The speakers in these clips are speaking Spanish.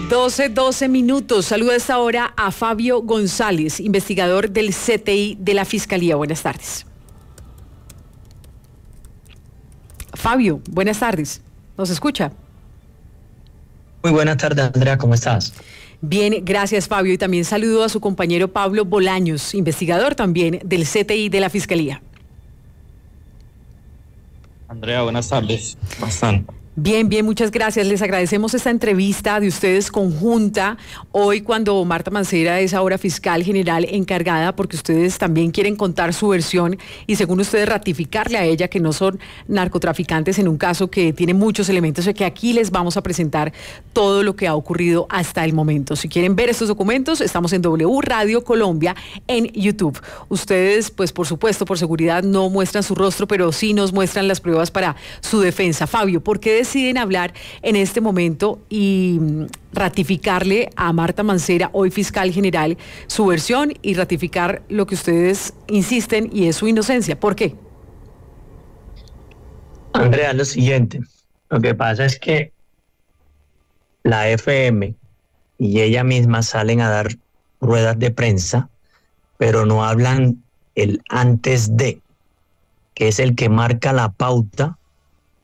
12 minutos. Saludo a esta hora a Fabio González, investigador del CTI de la Fiscalía. Buenas tardes. Fabio, buenas tardes. ¿Nos escucha? Muy buenas tardes, Andrea. ¿Cómo estás? Bien, gracias, Fabio. Y también saludo a su compañero Pablo Bolaños, investigador también del CTI de la Fiscalía. Andrea, buenas tardes. ¿Cómo están? Bien, muchas gracias. Les agradecemos esta entrevista de ustedes conjunta hoy cuando Marta Mancera es ahora fiscal general encargada, porque ustedes también quieren contar su versión y según ustedes ratificarle a ella que no son narcotraficantes en un caso que tiene muchos elementos y que aquí les vamos a presentar todo lo que ha ocurrido hasta el momento. Si quieren ver estos documentos, estamos en W Radio Colombia en YouTube. Ustedes, pues por supuesto, por seguridad no muestran su rostro, pero sí nos muestran las pruebas para su defensa. Fabio, ¿por qué deciden hablar en este momento y ratificarle a Marta Mancera, hoy fiscal general, su versión y ratificar lo que ustedes insisten y es su inocencia? ¿Por qué? Andrea, lo siguiente. Lo que pasa es que la FM y ella misma salen a dar ruedas de prensa, pero no hablan el antes de, que es el que marca la pauta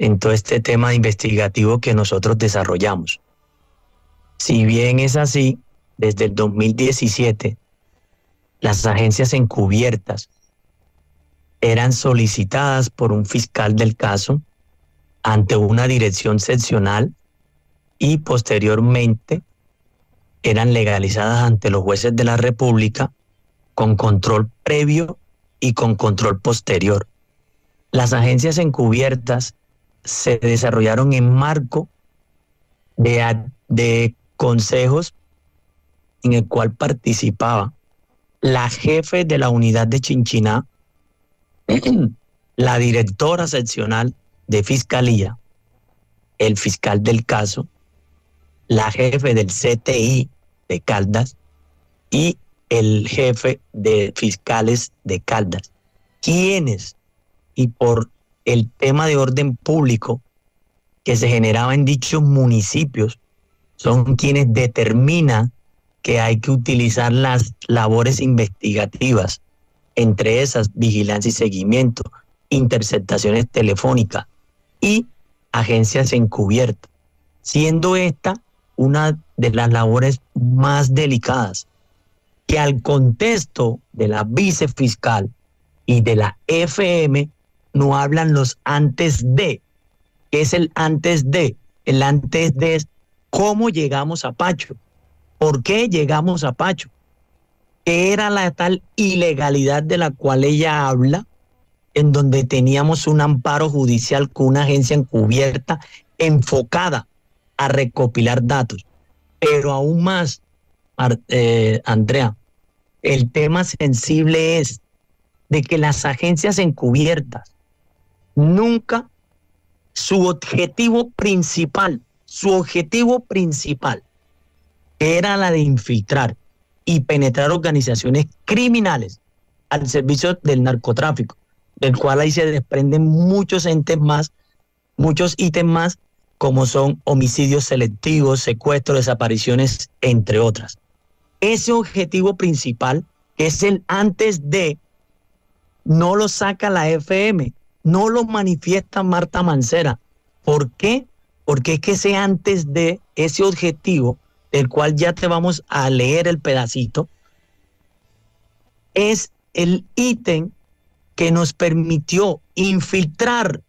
en todo este tema investigativo que nosotros desarrollamos. Si bien es así, desde el 2017, las agencias encubiertas eran solicitadas por un fiscal del caso ante una dirección seccional y posteriormente eran legalizadas ante los jueces de la República con control previo y con control posterior. Las agencias encubiertas se desarrollaron en marco de consejos en el cual participaba la jefe de la unidad de Chinchiná, la directora seccional de Fiscalía, el fiscal del caso, la jefe del CTI de Caldas y el jefe de fiscales de Caldas. ¿Quiénes? Y por el tema de orden público que se generaba en dichos municipios, son quienes determinan que hay que utilizar las labores investigativas, entre esas vigilancia y seguimiento, interceptaciones telefónicas y agencias encubiertas, siendo esta una de las labores más delicadas, que al contexto de la vicefiscal y de la FM no hablan los antes de. ¿Qué es el antes de? El antes de es cómo llegamos a Pacho. ¿Por qué llegamos a Pacho? ¿Qué era la tal ilegalidad de la cual ella habla, en donde teníamos un amparo judicial con una agencia encubierta enfocada a recopilar datos? Pero aún más, Andrea, el tema sensible es de que las agencias encubiertas nunca su objetivo principal era la de infiltrar y penetrar organizaciones criminales al servicio del narcotráfico, del cual ahí se desprenden muchos ítems más, como son homicidios selectivos, secuestros, desapariciones, entre otras. Ese objetivo principal, que es el antes de, no lo saca la FM, no lo manifiesta Marta Mancera. ¿Por qué? Porque es que ese antes de, ese objetivo, del cual ya te vamos a leer el pedacito, es el ítem que nos permitió infiltrar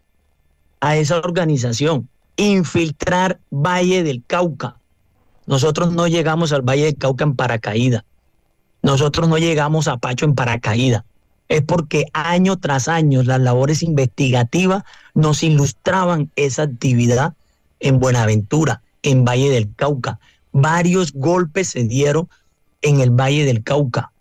a esa organización, infiltrar Valle del Cauca. Nosotros no llegamos al Valle del Cauca en paracaídas. Nosotros no llegamos a Pacho en paracaídas. Es porque año tras año las labores investigativas nos ilustraban esa actividad en Buenaventura, en Valle del Cauca. Varios golpes se dieron en el Valle del Cauca.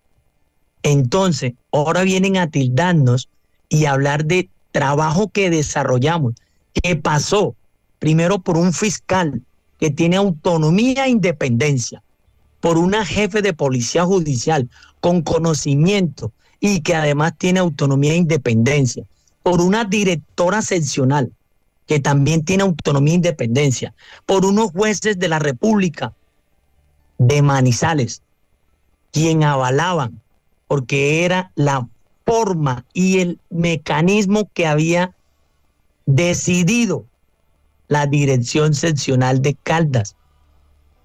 Entonces, ahora vienen a tildarnos y hablar de trabajo que desarrollamos, que pasó primero por un fiscal que tiene autonomía e independencia, por una jefe de policía judicial con conocimiento y que además tiene autonomía e independencia, por una directora seccional que también tiene autonomía e independencia, por unos jueces de la República de Manizales, quien avalaban, porque era la forma y el mecanismo que había decidido la dirección seccional de Caldas.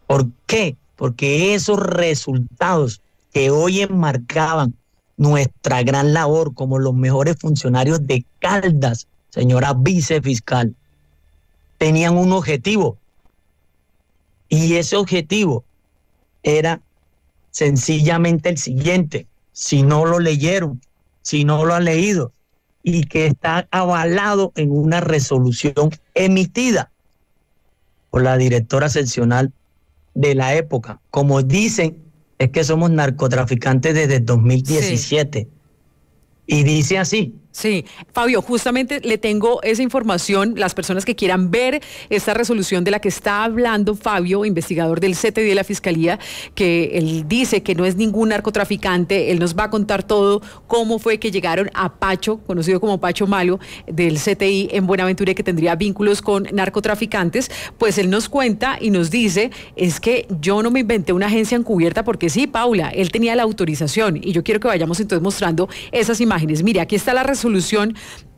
¿Por qué? Porque esos resultados que hoy enmarcaban nuestra gran labor como los mejores funcionarios de Caldas, señora vicefiscal, tenían un objetivo. Y ese objetivo era sencillamente el siguiente: si no lo leyeron, si no lo han leído, y que está avalado en una resolución emitida por la directora seccional de la época. Como dicen, es que somos narcotraficantes desde el 2017. Sí. Y dice así. Sí, Fabio, justamente le tengo esa información, las personas que quieran ver esta resolución de la que está hablando Fabio, investigador del CTI de la Fiscalía, que él dice que no es ningún narcotraficante, él nos va a contar todo, cómo fue que llegaron a Pacho, conocido como Pacho Malo, del CTI en Buenaventura, que tendría vínculos con narcotraficantes. Pues él nos cuenta y nos dice, es que yo no me inventé una agencia encubierta, porque sí, Paula, él tenía la autorización, y yo quiero que vayamos entonces mostrando esas imágenes. Mire, aquí está la resolución,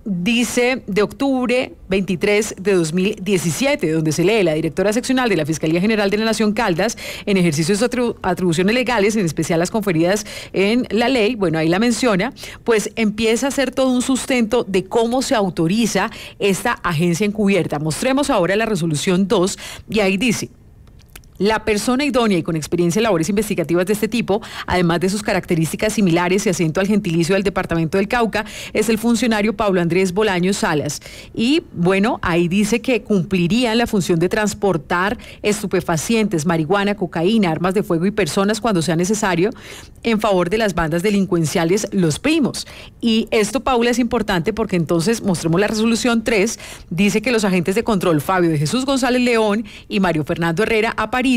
dice de octubre 23 de 2017, donde se lee: la directora seccional de la Fiscalía General de la Nación Caldas, en ejercicio de sus atribuciones legales, en especial las conferidas en la ley, bueno, ahí la menciona, pues empieza a hacer todo un sustento de cómo se autoriza esta agencia encubierta. Mostremos ahora la resolución 2, y ahí dice: la persona idónea y con experiencia en labores investigativas de este tipo, además de sus características similares y acento al gentilicio del departamento del Cauca, es el funcionario Pablo Andrés Bolaños Salas. Y bueno, ahí dice que cumplirían la función de transportar estupefacientes, marihuana, cocaína, armas de fuego y personas cuando sea necesario en favor de las bandas delincuenciales Los Primos. Y esto, Paula, es importante porque entonces mostremos la resolución 3, dice que los agentes de control Fabio de Jesús González León y Mario Fernando Herrera Aparicio,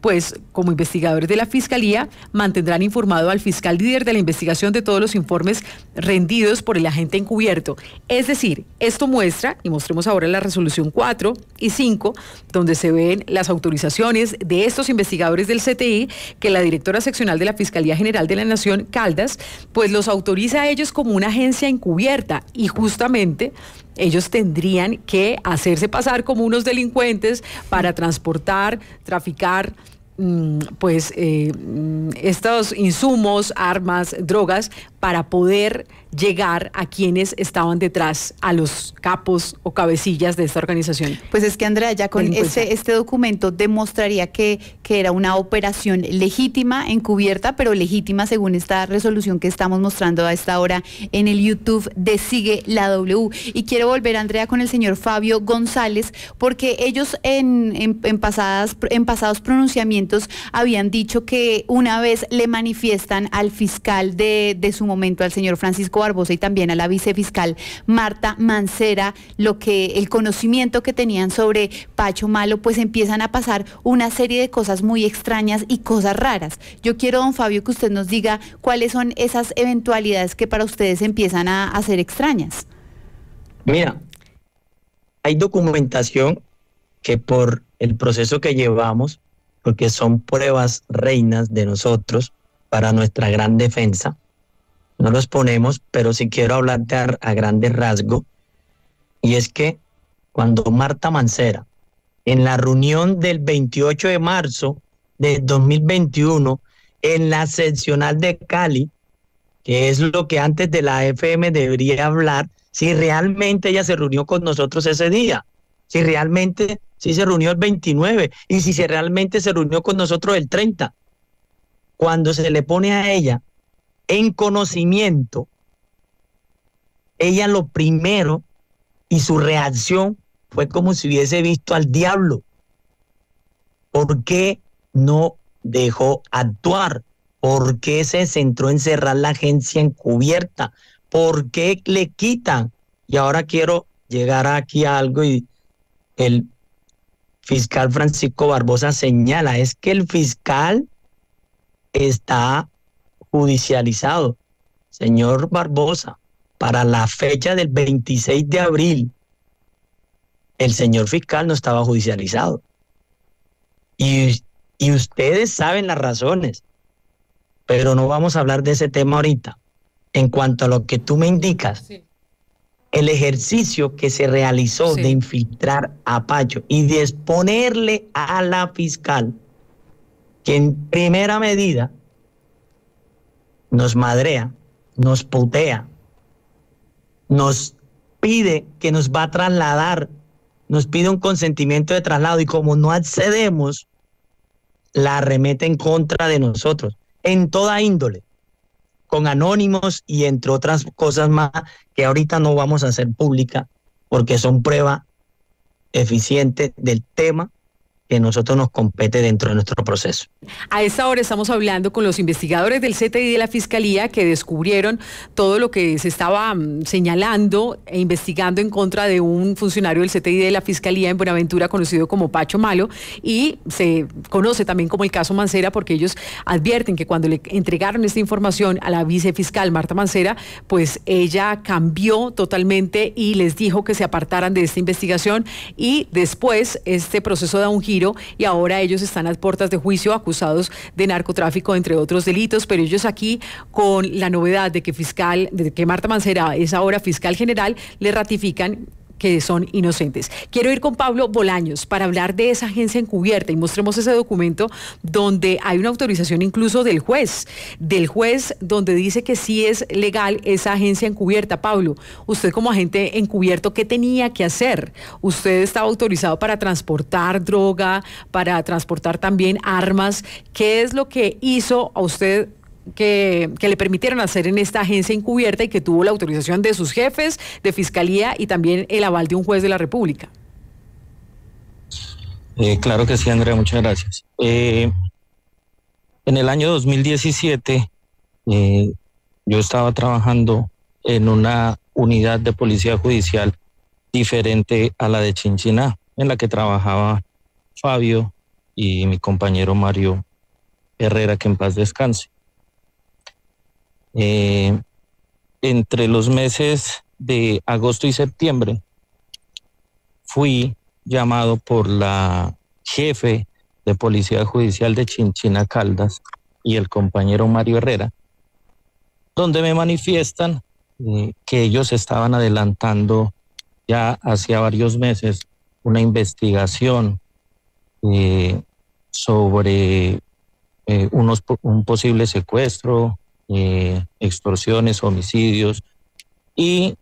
pues como investigadores de la Fiscalía, mantendrán informado al fiscal líder de la investigación de todos los informes rendidos por el agente encubierto. Es decir, esto muestra, y mostremos ahora la resolución 4 y 5, donde se ven las autorizaciones de estos investigadores del CTI, que la directora seccional de la Fiscalía General de la Nación, Caldas, pues los autoriza a ellos como una agencia encubierta, y justamente ellos tendrían que hacerse pasar como unos delincuentes para transportar, traficar, estos insumos, armas, drogas, para poder llegar a quienes estaban detrás, a los capos o cabecillas de esta organización. Pues es que, Andrea, ya con este documento demostraría que era una operación legítima, encubierta, pero legítima según esta resolución que estamos mostrando a esta hora en el YouTube de Sigue la W. Y quiero volver, Andrea, con el señor Fabio González, porque ellos en pasados pronunciamientos habían dicho que una vez le manifiestan al fiscal de su momento, al señor Francisco Barbosa, y también a la vicefiscal Marta Mancera, el conocimiento que tenían sobre Pacho Malo, pues empiezan a pasar una serie de cosas muy extrañas y cosas raras. Yo quiero, don Fabio, que usted nos diga cuáles son esas eventualidades que para ustedes empiezan a ser extrañas. Mira, hay documentación que por el proceso que llevamos, porque son pruebas reinas de nosotros para nuestra gran defensa, no los ponemos, pero sí quiero hablarte a grandes rasgos, y es que cuando Marta Mancera, en la reunión del 28 de marzo de 2021, en la seccional de Cali, que es lo que antes de la FM debería hablar, si realmente ella se reunió con nosotros ese día, si realmente sí se reunió el 29, y si realmente se reunió con nosotros el 30, cuando se le pone a ella en conocimiento, ella lo primero, y su reacción fue como si hubiese visto al diablo. ¿Por qué no dejó actuar? ¿Por qué se centró en cerrar la agencia encubierta? ¿Por qué le quitan? Y ahora quiero llegar aquí a algo, y el fiscal Francisco Barbosa señala, es que el fiscal está judicializado. Señor Barbosa, para la fecha del 26 de abril, el señor fiscal no estaba judicializado. Y Y ustedes saben las razones, pero no vamos a hablar de ese tema ahorita. En cuanto a lo que tú me indicas, sí, el ejercicio que se realizó, sí, de infiltrar a Pacho y de exponerle a la fiscal, que en primera medida nos madrea, nos putea, nos pide que nos va a trasladar, nos pide un consentimiento de traslado, y como no accedemos, la arremete en contra de nosotros, en toda índole, con anónimos y entre otras cosas más que ahorita no vamos a hacer pública porque son prueba eficiente del tema que a nosotros nos compete dentro de nuestro proceso. A esta hora estamos hablando con los investigadores del CTI y de la Fiscalía que descubrieron todo lo que se estaba señalando e investigando en contra de un funcionario del CTI y de la Fiscalía en Buenaventura conocido como Pacho Malo, y se conoce también como el caso Mancera, porque ellos advierten que cuando le entregaron esta información a la vicefiscal Marta Mancera, pues ella cambió totalmente y les dijo que se apartaran de esta investigación, y después este proceso da un giro y ahora ellos están a puertas de juicio acusados de narcotráfico, entre otros delitos, pero ellos aquí con la novedad de que Marta Mancera es ahora fiscal general, le ratifican que son inocentes. Quiero ir con Pablo Bolaños para hablar de esa agencia encubierta y mostremos ese documento donde hay una autorización incluso del juez donde dice que sí es legal esa agencia encubierta. Pablo, usted como agente encubierto, ¿qué tenía que hacer? Usted estaba autorizado para transportar droga, para transportar también armas. ¿Qué es lo que hizo a usted que le permitieron hacer en esta agencia encubierta y que tuvo la autorización de sus jefes de fiscalía y también el aval de un juez de la República? Claro que sí, Andrea, muchas gracias. En el año 2017 yo estaba trabajando en una unidad de policía judicial diferente a la de Chinchiná, en la que trabajaba Fabio y mi compañero Mario Herrera, que en paz descanse. Entre los meses de agosto y septiembre fui llamado por la jefe de Policía Judicial de Chinchiná Caldas y el compañero Mario Herrera, donde me manifiestan que ellos estaban adelantando ya hacía varios meses una investigación sobre un posible secuestro, extorsiones, homicidios y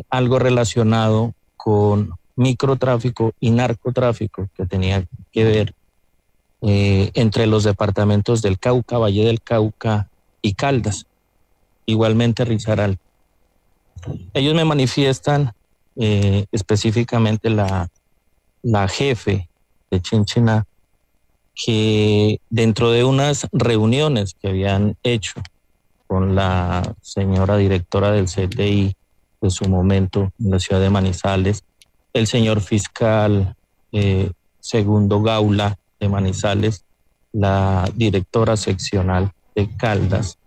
algo relacionado con microtráfico y narcotráfico que tenía que ver entre los departamentos del Cauca, Valle del Cauca y Caldas, igualmente Risaralda. Ellos me manifiestan específicamente la jefe de Chinchiná, que dentro de unas reuniones que habían hecho con la señora directora del CTI de su momento en la ciudad de Manizales, el señor fiscal Segundo Gaula de Manizales, la directora seccional de Caldas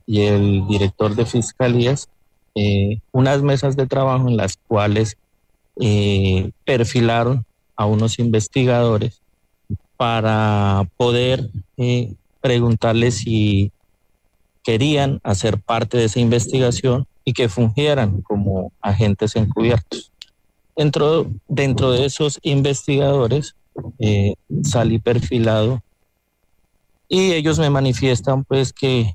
y el director de fiscalías, unas mesas de trabajo en las cuales perfilaron a unos investigadores para poder preguntarles si querían hacer parte de esa investigación y que fungieran como agentes encubiertos. Dentro de esos investigadores salí perfilado y ellos me manifiestan pues que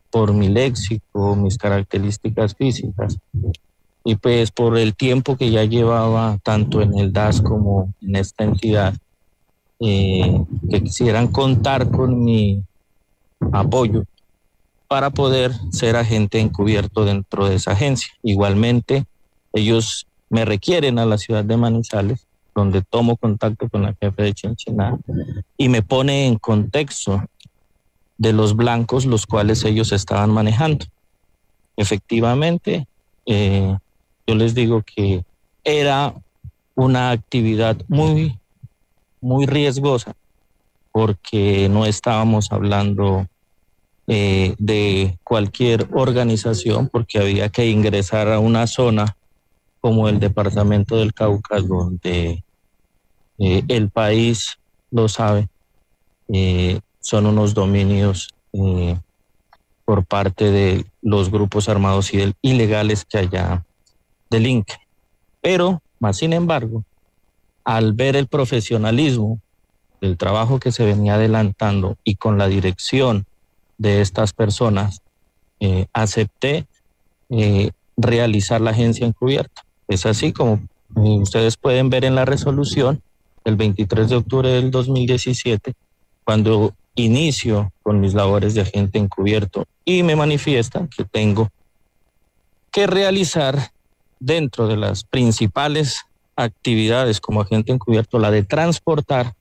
por mi léxico, mis características físicas y pues por el tiempo que ya llevaba tanto en el DAS como en esta entidad, que quisieran contar con mi apoyo para poder ser agente encubierto dentro de esa agencia. Igualmente, ellos me requieren a la ciudad de Manizales, donde tomo contacto con la jefe de Chinchiná y me pone en contexto de los blancos los cuales ellos estaban manejando. Efectivamente, yo les digo que era una actividad muy riesgosa, porque no estábamos hablando de cualquier organización, porque había que ingresar a una zona como el departamento del Cauca, donde el país lo sabe, son unos dominios por parte de los grupos armados y ilegales que allá delinquen. Pero, más sin embargo, al ver el profesionalismo del trabajo que se venía adelantando y con la dirección de estas personas, acepté realizar la agencia encubierta. Es así como ustedes pueden ver en la resolución, el 23 de octubre del 2017, cuando inicio con mis labores de agente encubierto y me manifiestan que tengo que realizar dentro de las principales actividades como agente encubierto la de transportar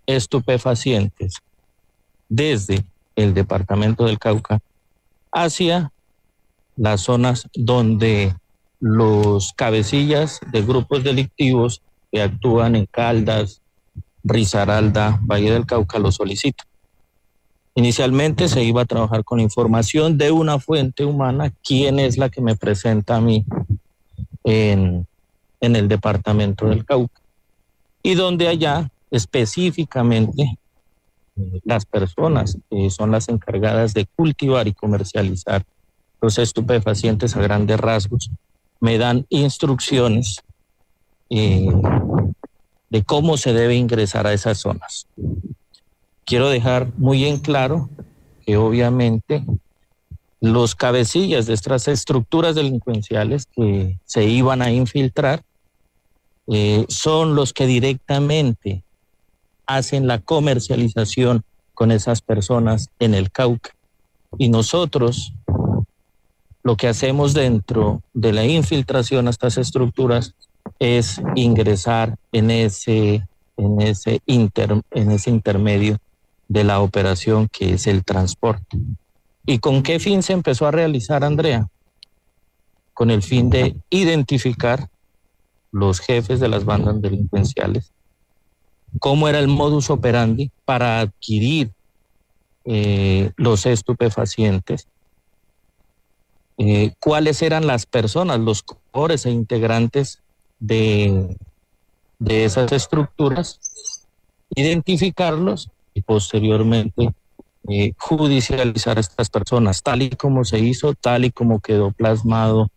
estupefacientes desde el departamento del Cauca hacia las zonas donde los cabecillas de grupos delictivos que actúan en Caldas, Risaralda, Valle del Cauca lo solicitan. Inicialmente se iba a trabajar con información de una fuente humana, quién es la que me presenta a mí en el departamento del Cauca, y donde allá específicamente las personas que son las encargadas de cultivar y comercializar los estupefacientes a grandes rasgos me dan instrucciones de cómo se debe ingresar a esas zonas. Quiero dejar muy en claro que obviamente los cabecillas de estas estructuras delincuenciales que se iban a infiltrar son los que directamente hacen la comercialización con esas personas en el Cauca. Y nosotros lo que hacemos dentro de la infiltración a estas estructuras es ingresar en ese intermedio de la operación que es el transporte. ¿Y con qué fin se empezó a realizar, Andrea? Con el fin de identificar los jefes de las bandas delincuenciales, cómo era el modus operandi para adquirir los estupefacientes, cuáles eran las personas, los cores e integrantes de esas estructuras, identificarlos y posteriormente judicializar a estas personas, tal y como se hizo, tal y como quedó plasmado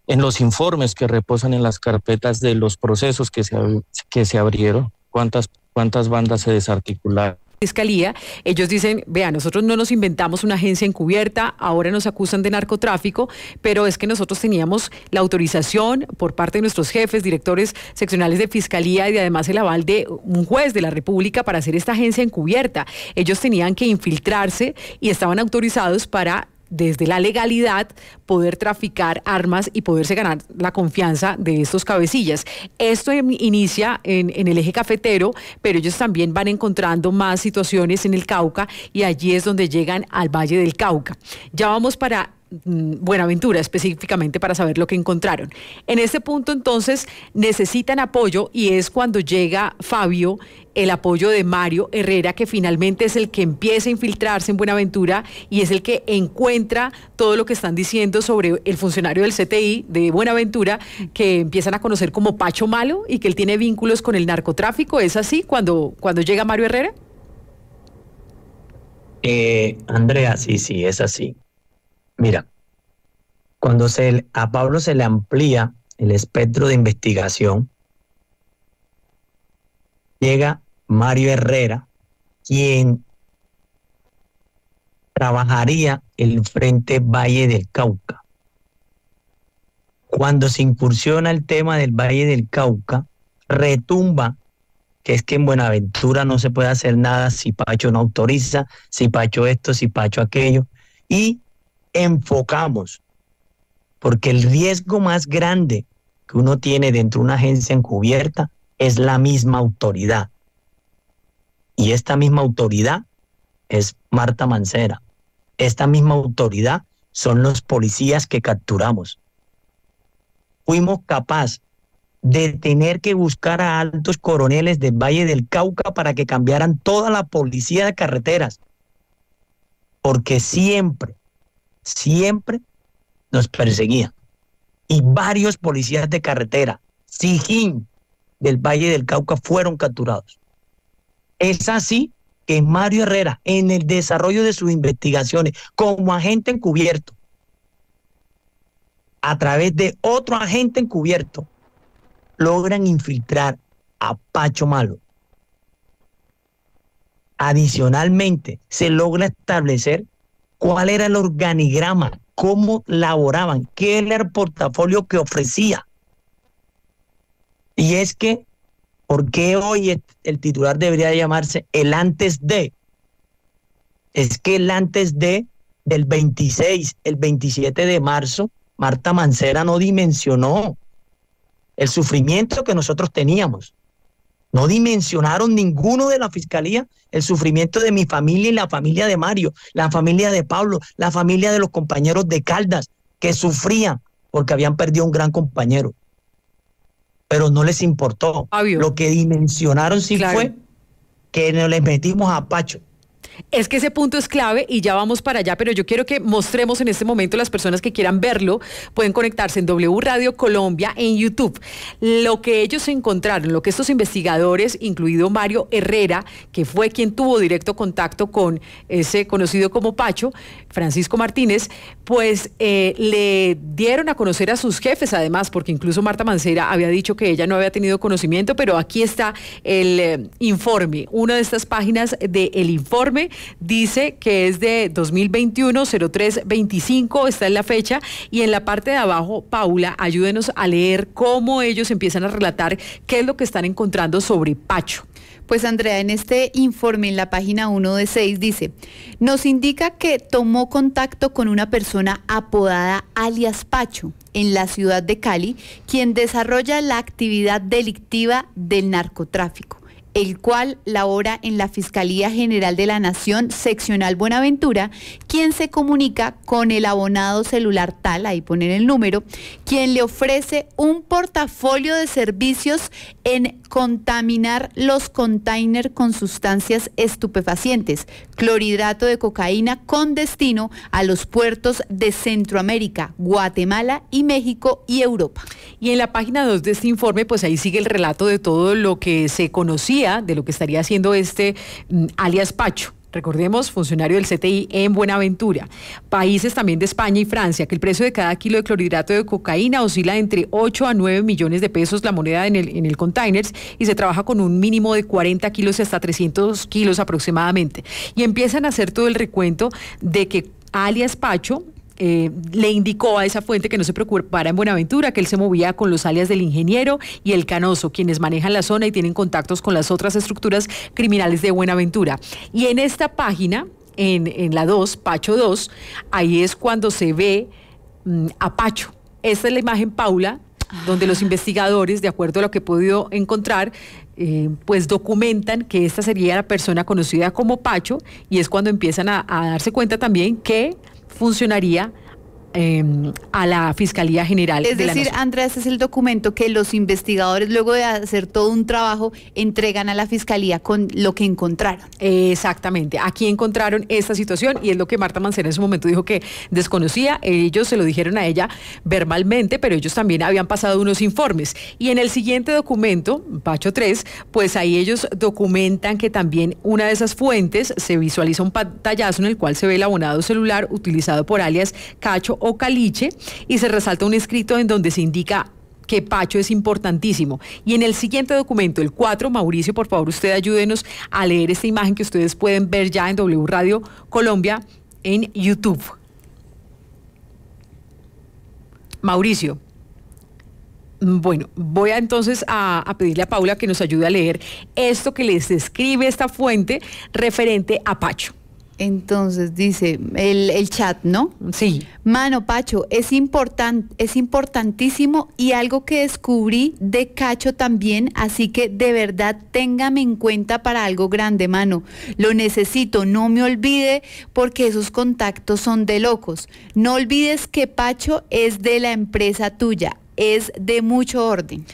en los informes que reposan en las carpetas de los procesos que se abrieron, cuántas bandas se desarticularon. Fiscalía, ellos dicen, vea, nosotros no nos inventamos una agencia encubierta, ahora nos acusan de narcotráfico, pero es que nosotros teníamos la autorización por parte de nuestros jefes, directores seccionales de Fiscalía y además el aval de un juez de la República para hacer esta agencia encubierta. Ellos tenían que infiltrarse y estaban autorizados para, desde la legalidad, poder traficar armas y poderse ganar la confianza de estos cabecillas. Esto inicia en el eje cafetero, pero ellos también van encontrando más situaciones en el Cauca y allí es donde llegan al Valle del Cauca. Ya vamos para Buenaventura específicamente para saber lo que encontraron. En este punto entonces necesitan apoyo y es cuando llega Fabio, el apoyo de Mario Herrera, que finalmente es el que empieza a infiltrarse en Buenaventura y es el que encuentra todo lo que están diciendo sobre el funcionario del CTI de Buenaventura, que empiezan a conocer como Pacho Malo y que él tiene vínculos con el narcotráfico. ¿Es así cuando llega Mario Herrera? Andrea, sí, es así. Mira, cuando a Pablo se le amplía el espectro de investigación, llega Mario Herrera, quien trabajaría el Frente Valle del Cauca. Cuando se incursiona el tema del Valle del Cauca, retumba que es que en Buenaventura no se puede hacer nada si Pacho no autoriza, si Pacho esto, si Pacho aquello, y enfocamos, porque el riesgo más grande que uno tiene dentro de una agencia encubierta es la misma autoridad. Y esta misma autoridad es Marta Mancera. Esta misma autoridad son los policías que capturamos. Fuimos capaces de tener que buscar a altos coroneles del Valle del Cauca para que cambiaran toda la policía de carreteras, porque siempre nos perseguían. Y varios policías de carretera, Sijín del Valle del Cauca, fueron capturados. Es así que Mario Herrera, en el desarrollo de sus investigaciones como agente encubierto, a través de otro agente encubierto, logran infiltrar a Pacho Malo. Adicionalmente, se logra establecer cuál era el organigrama, cómo laboraban, qué era el portafolio que ofrecía. Y es que, ¿por qué hoy el titular debería llamarse el antes de? Es que el antes de del 26, el 27 de marzo, Marta Mancera no dimensionó el sufrimiento que nosotros teníamos. No dimensionaron ninguno de la fiscalía el sufrimiento de mi familia y la familia de Mario, la familia de Pablo, la familia de los compañeros de Caldas, que sufrían porque habían perdido un gran compañero. Pero no les importó. Fabio. Lo que dimensionaron sí fue que nos les metimos a Pacho. Es que ese punto es clave y ya vamos para allá, pero yo quiero que mostremos en este momento, las personas que quieran verlo, pueden conectarse en W Radio Colombia en YouTube. Lo que ellos encontraron, lo que estos investigadores, incluido Mario Herrera, que fue quien tuvo directo contacto con ese conocido como Pacho, Francisco Martínez, pues le dieron a conocer a sus jefes, además, porque incluso Marta Mancera había dicho que ella no había tenido conocimiento, pero aquí está el informe, una de estas páginas del informe. Dice que es de 2021-03-25, esta es la fecha, y en la parte de abajo, Paula, ayúdenos a leer cómo ellos empiezan a relatar qué es lo que están encontrando sobre Pacho. Pues Andrea, en este informe, en la página 1 de 6, dice, nos indica que tomó contacto con una persona apodada alias Pacho en la ciudad de Cali, quien desarrolla la actividad delictiva del narcotráfico, el cual labora en la Fiscalía General de la Nación, Seccional Buenaventura, quien se comunica con el abonado celular tal, ahí ponen el número, quien le ofrece un portafolio de servicios en contaminar los containers con sustancias estupefacientes, clorhidrato de cocaína, con destino a los puertos de Centroamérica, Guatemala y México y Europa. Y en la página 2 de este informe, pues ahí sigue el relato de todo lo que se conocía, de lo que estaría haciendo este alias Pacho. Recordemos, funcionario del CTI en Buenaventura. Países también de España y Francia, que el precio de cada kilo de clorhidrato de cocaína oscila entre 8 a 9 millones de pesos la moneda en el containers, y se trabaja con un mínimo de 40 kilos y hasta 300 kilos aproximadamente. Y empiezan a hacer todo el recuento de que alias Pacho le indicó a esa fuente que no se preocupara en Buenaventura, que él se movía con los alias del Ingeniero y el Canoso, quienes manejan la zona y tienen contactos con las otras estructuras criminales de Buenaventura. Y en esta página, en la 2, Pacho 2, ahí es cuando se ve a Pacho. Esta es la imagen, Paula, donde los investigadores, de acuerdo a lo que he podido encontrar, pues documentan que esta sería la persona conocida como Pacho, y es cuando empiezan a darse cuenta también que funcionaría a la Fiscalía General de la Nación. Es decir, Andrea, este es el documento que los investigadores, luego de hacer todo un trabajo, entregan a la Fiscalía con lo que encontraron. Exactamente, aquí encontraron esta situación, y es lo que Marta Mancera en su momento dijo que desconocía. Ellos se lo dijeron a ella verbalmente, pero ellos también habían pasado unos informes. Y en el siguiente documento, Pacho 3, pues ahí ellos documentan que también una de esas fuentes se visualiza un pantallazo en el cual se ve el abonado celular utilizado por alias Cacho o Caliche, y se resalta un escrito en donde se indica que Pacho es importantísimo. Y en el siguiente documento, el 4, Mauricio, por favor, usted ayúdenos a leer esta imagen que ustedes pueden ver ya en W Radio Colombia en YouTube. Mauricio. Bueno, voy entonces a pedirle a Paula que nos ayude a leer esto que les escribe esta fuente referente a Pacho. Entonces dice el chat, ¿no? Sí. Mano, Pacho, es importantísimo, y algo que descubrí de Cacho también, así que de verdad téngame en cuenta para algo grande, mano. Lo necesito, no me olvide, porque esos contactos son de locos. No olvides que Pacho es de la empresa tuya, es de mucho orden.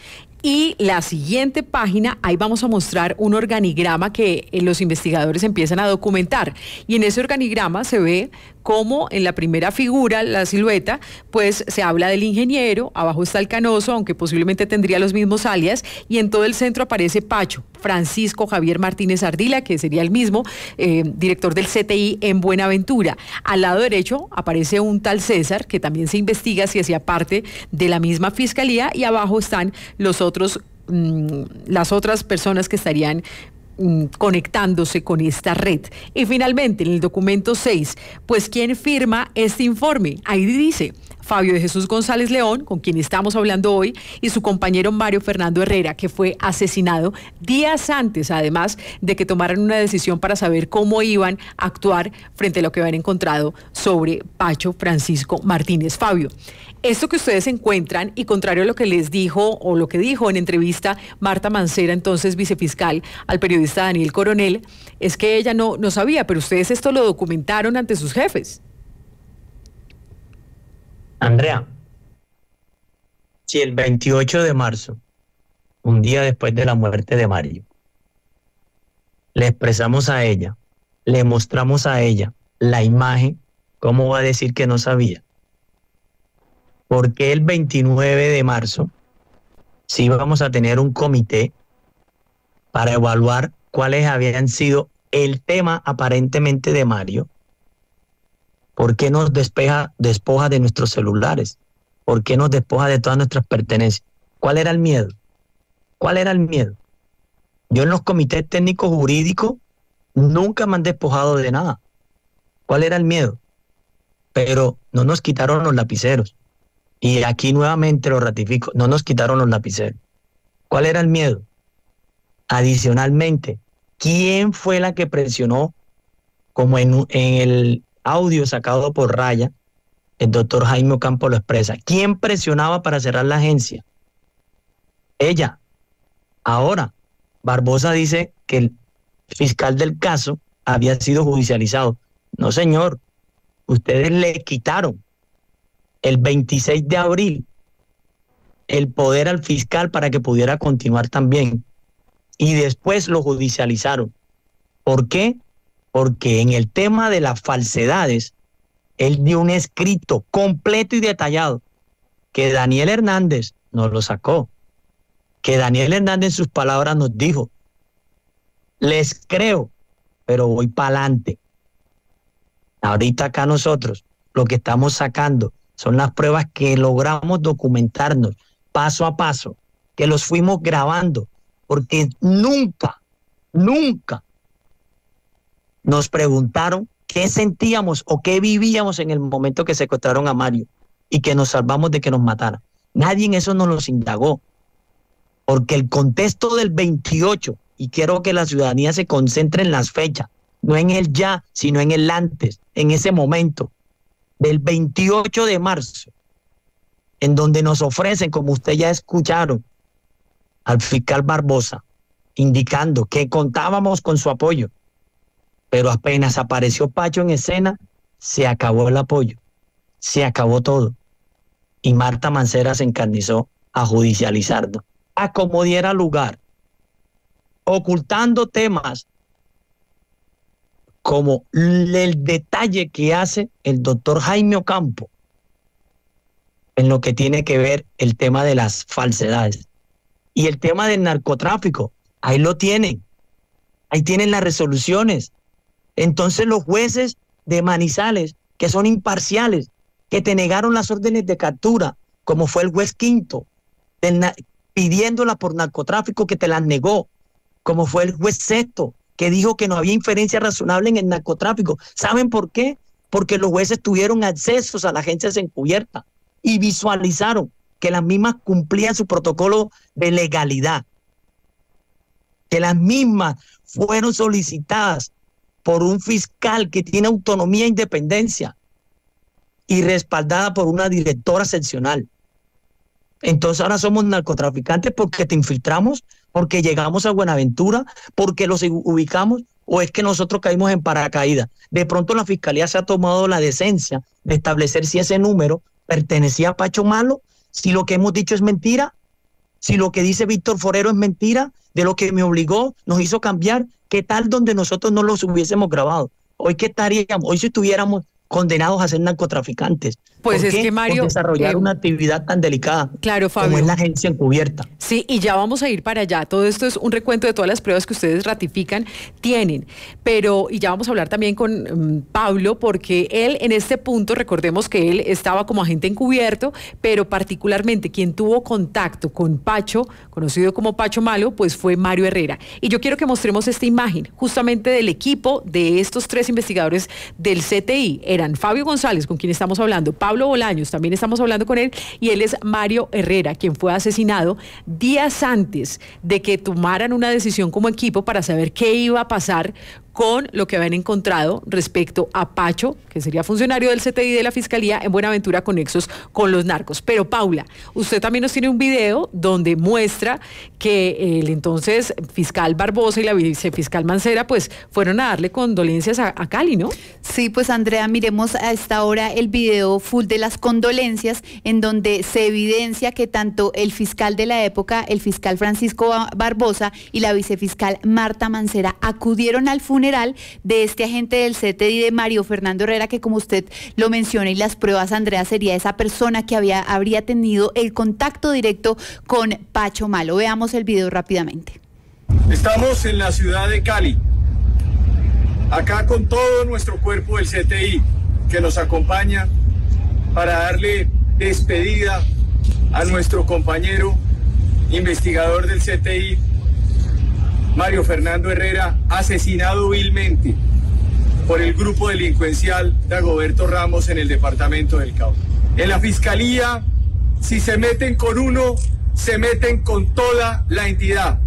Y la siguiente página, ahí vamos a mostrar un organigrama que los investigadores empiezan a documentar. Y en ese organigrama se ve como en la primera figura, la silueta, pues se habla del ingeniero, abajo está el Canoso, aunque posiblemente tendría los mismos alias, y en todo el centro aparece Pacho, Francisco Javier Martínez Ardila, que sería el mismo director del CTI en Buenaventura. Al lado derecho aparece un tal César, que también se investiga si hacía parte de la misma fiscalía, y abajo están los otros, las otras personas que estarían conectándose con esta red. Y finalmente, en el documento 6, pues ¿quién firma este informe? Ahí dice Fabio de Jesús González León, con quien estamos hablando hoy, y su compañero Mario Fernando Herrera, que fue asesinado días antes, además de que tomaran una decisión para saber cómo iban a actuar frente a lo que habían encontrado sobre Pacho Francisco Martínez. Fabio, esto que ustedes encuentran, y contrario a lo que les dijo o lo que dijo en entrevista Marta Mancera, entonces vicefiscal, al periodista Daniel Coronel, es que ella no sabía, pero ustedes esto lo documentaron ante sus jefes. Andrea, si el 28 de marzo, un día después de la muerte de Mario, le expresamos a ella, le mostramos a ella la imagen, ¿cómo va a decir que no sabía? Porque el 29 de marzo sí vamos a tener un comité para evaluar cuáles habían sido el tema aparentemente de Mario. ¿Por qué nos despoja de nuestros celulares? ¿Por qué nos despoja de todas nuestras pertenencias? ¿Cuál era el miedo? ¿Cuál era el miedo? Yo en los comités técnicos jurídicos nunca me han despojado de nada. ¿Cuál era el miedo? Pero no nos quitaron los lapiceros. Y aquí nuevamente lo ratifico, no nos quitaron los lapiceros. ¿Cuál era el miedo? Adicionalmente, ¿quién fue la que presionó, como en el audio sacado por Raya, el doctor Jaime Ocampo lo expresa? ¿Quién presionaba para cerrar la agencia? Ella. Ahora, Barbosa dice que el fiscal del caso había sido judicializado. No, señor. Ustedes le quitaron el 26 de abril el poder al fiscal para que pudiera continuar también. Y después lo judicializaron. ¿Por qué? Porque en el tema de las falsedades, él dio un escrito completo y detallado que Daniel Hernández nos lo sacó. Que Daniel Hernández en sus palabras nos dijo: les creo, pero voy para adelante. Ahorita acá nosotros lo que estamos sacando son las pruebas que logramos documentarnos paso a paso, que los fuimos grabando, porque nunca nos preguntaron qué sentíamos o qué vivíamos en el momento que secuestraron a Mario y que nos salvamos de que nos mataran. Nadie en eso nos los indagó, porque el contexto del 28, y quiero que la ciudadanía se concentre en las fechas, no en el ya, sino en el antes, en ese momento, del 28 de marzo, en donde nos ofrecen, como ustedes ya escucharon, al fiscal Barbosa, indicando que contábamos con su apoyo, pero apenas apareció Pacho en escena, se acabó el apoyo, se acabó todo, y Marta Mancera se encarnizó a judicializarlo, a como diera lugar, ocultando temas como el detalle que hace el doctor Jaime Ocampo en lo que tiene que ver el tema de las falsedades. Y el tema del narcotráfico, ahí lo tienen, ahí tienen las resoluciones. Entonces los jueces de Manizales, que son imparciales, que te negaron las órdenes de captura, como fue el juez Quinto, pidiéndola por narcotráfico, que te las negó, como fue el juez Sexto, que dijo que no había inferencia razonable en el narcotráfico. ¿Saben por qué? Porque los jueces tuvieron accesos a las agencias encubiertas y visualizaron que las mismas cumplían su protocolo de legalidad, que las mismas fueron solicitadas por un fiscal que tiene autonomía e independencia y respaldada por una directora seccional. Entonces ahora somos narcotraficantes porque te infiltramos, porque llegamos a Buenaventura, porque los ubicamos, o es que nosotros caímos en paracaídas. De pronto la fiscalía se ha tomado la decencia de establecer si ese número pertenecía a Pacho Malo, si lo que hemos dicho es mentira, si lo que dice Víctor Forero es mentira, de lo que me obligó, nos hizo cambiar. ¿Qué tal donde nosotros no los hubiésemos grabado? Hoy, ¿qué estaríamos? Hoy si estuviéramos condenados a ser narcotraficantes. Pues es qué? que Mario, Por desarrollar una actividad tan delicada, claro, Fabio, como es la agencia encubierta. Sí, y ya vamos a ir para allá. Todo esto es un recuento de todas las pruebas que ustedes ratifican, tienen. Pero, y ya vamos a hablar también con Pablo, porque él en este punto, recordemos que él estaba como agente encubierto, pero particularmente quien tuvo contacto con Pacho, conocido como Pacho Malo, pues fue Mario Herrera. Y yo quiero que mostremos esta imagen, justamente del equipo de estos 3 investigadores del CTI. Eran Fabio González, con quien estamos hablando, Pablo Bolaños, también estamos hablando con él, y él es Mario Herrera, quien fue asesinado días antes de que tomaran una decisión como equipo para saber qué iba a pasar con lo que habían encontrado respecto a Pacho, que sería funcionario del CTI de la Fiscalía en Buenaventura con nexos con los narcos. Pero Paula, usted también nos tiene un video donde muestra que el entonces fiscal Barbosa y la vicefiscal Mancera pues fueron a darle condolencias a Cali, ¿no? Sí, pues Andrea, miremos a esta hora el video full de las condolencias, en donde se evidencia que tanto el fiscal de la época, el fiscal Francisco Barbosa, y la vicefiscal Marta Mancera acudieron al funeral de este agente del CTI de Mario Fernando Herrera, que como usted lo menciona y las pruebas, Andrea, sería esa persona que habría tenido el contacto directo con Pacho Malo. Veamos el video rápidamente. Estamos en la ciudad de Cali, acá con todo nuestro cuerpo del CTI que nos acompaña para darle despedida a nuestro compañero investigador del CTI, Mario Fernando Herrera, asesinado vilmente por el grupo delincuencial Dagoberto Ramos en el departamento del Cauca. En la Fiscalía, si se meten con uno, se meten con toda la entidad.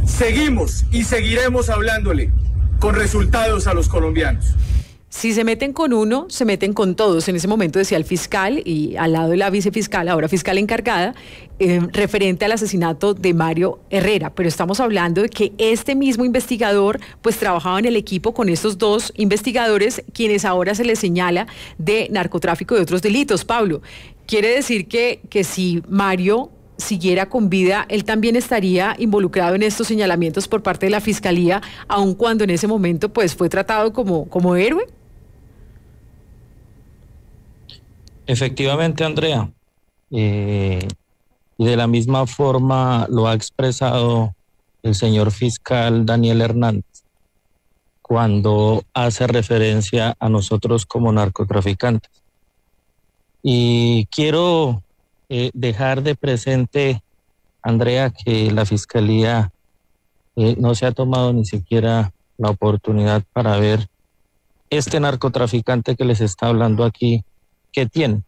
Seguimos y seguiremos hablándole con resultados a los colombianos. Si se meten con uno, se meten con todos. En ese momento decía el fiscal, y al lado de la vicefiscal, ahora fiscal encargada, referente al asesinato de Mario Herrera. Pero estamos hablando de que este mismo investigador pues trabajaba en el equipo con estos 2 investigadores, quienes ahora se les señala de narcotráfico y otros delitos. Pablo, quiere decir que si Mario siguiera con vida, él también estaría involucrado en estos señalamientos por parte de la Fiscalía, aun cuando en ese momento pues fue tratado como héroe. Efectivamente, Andrea, y de la misma forma lo ha expresado el señor fiscal Daniel Hernández cuando hace referencia a nosotros como narcotraficantes. Y quiero dejar de presente, Andrea, que la Fiscalía no se ha tomado ni siquiera la oportunidad para ver este narcotraficante que les está hablando aquí, ¿qué tiene?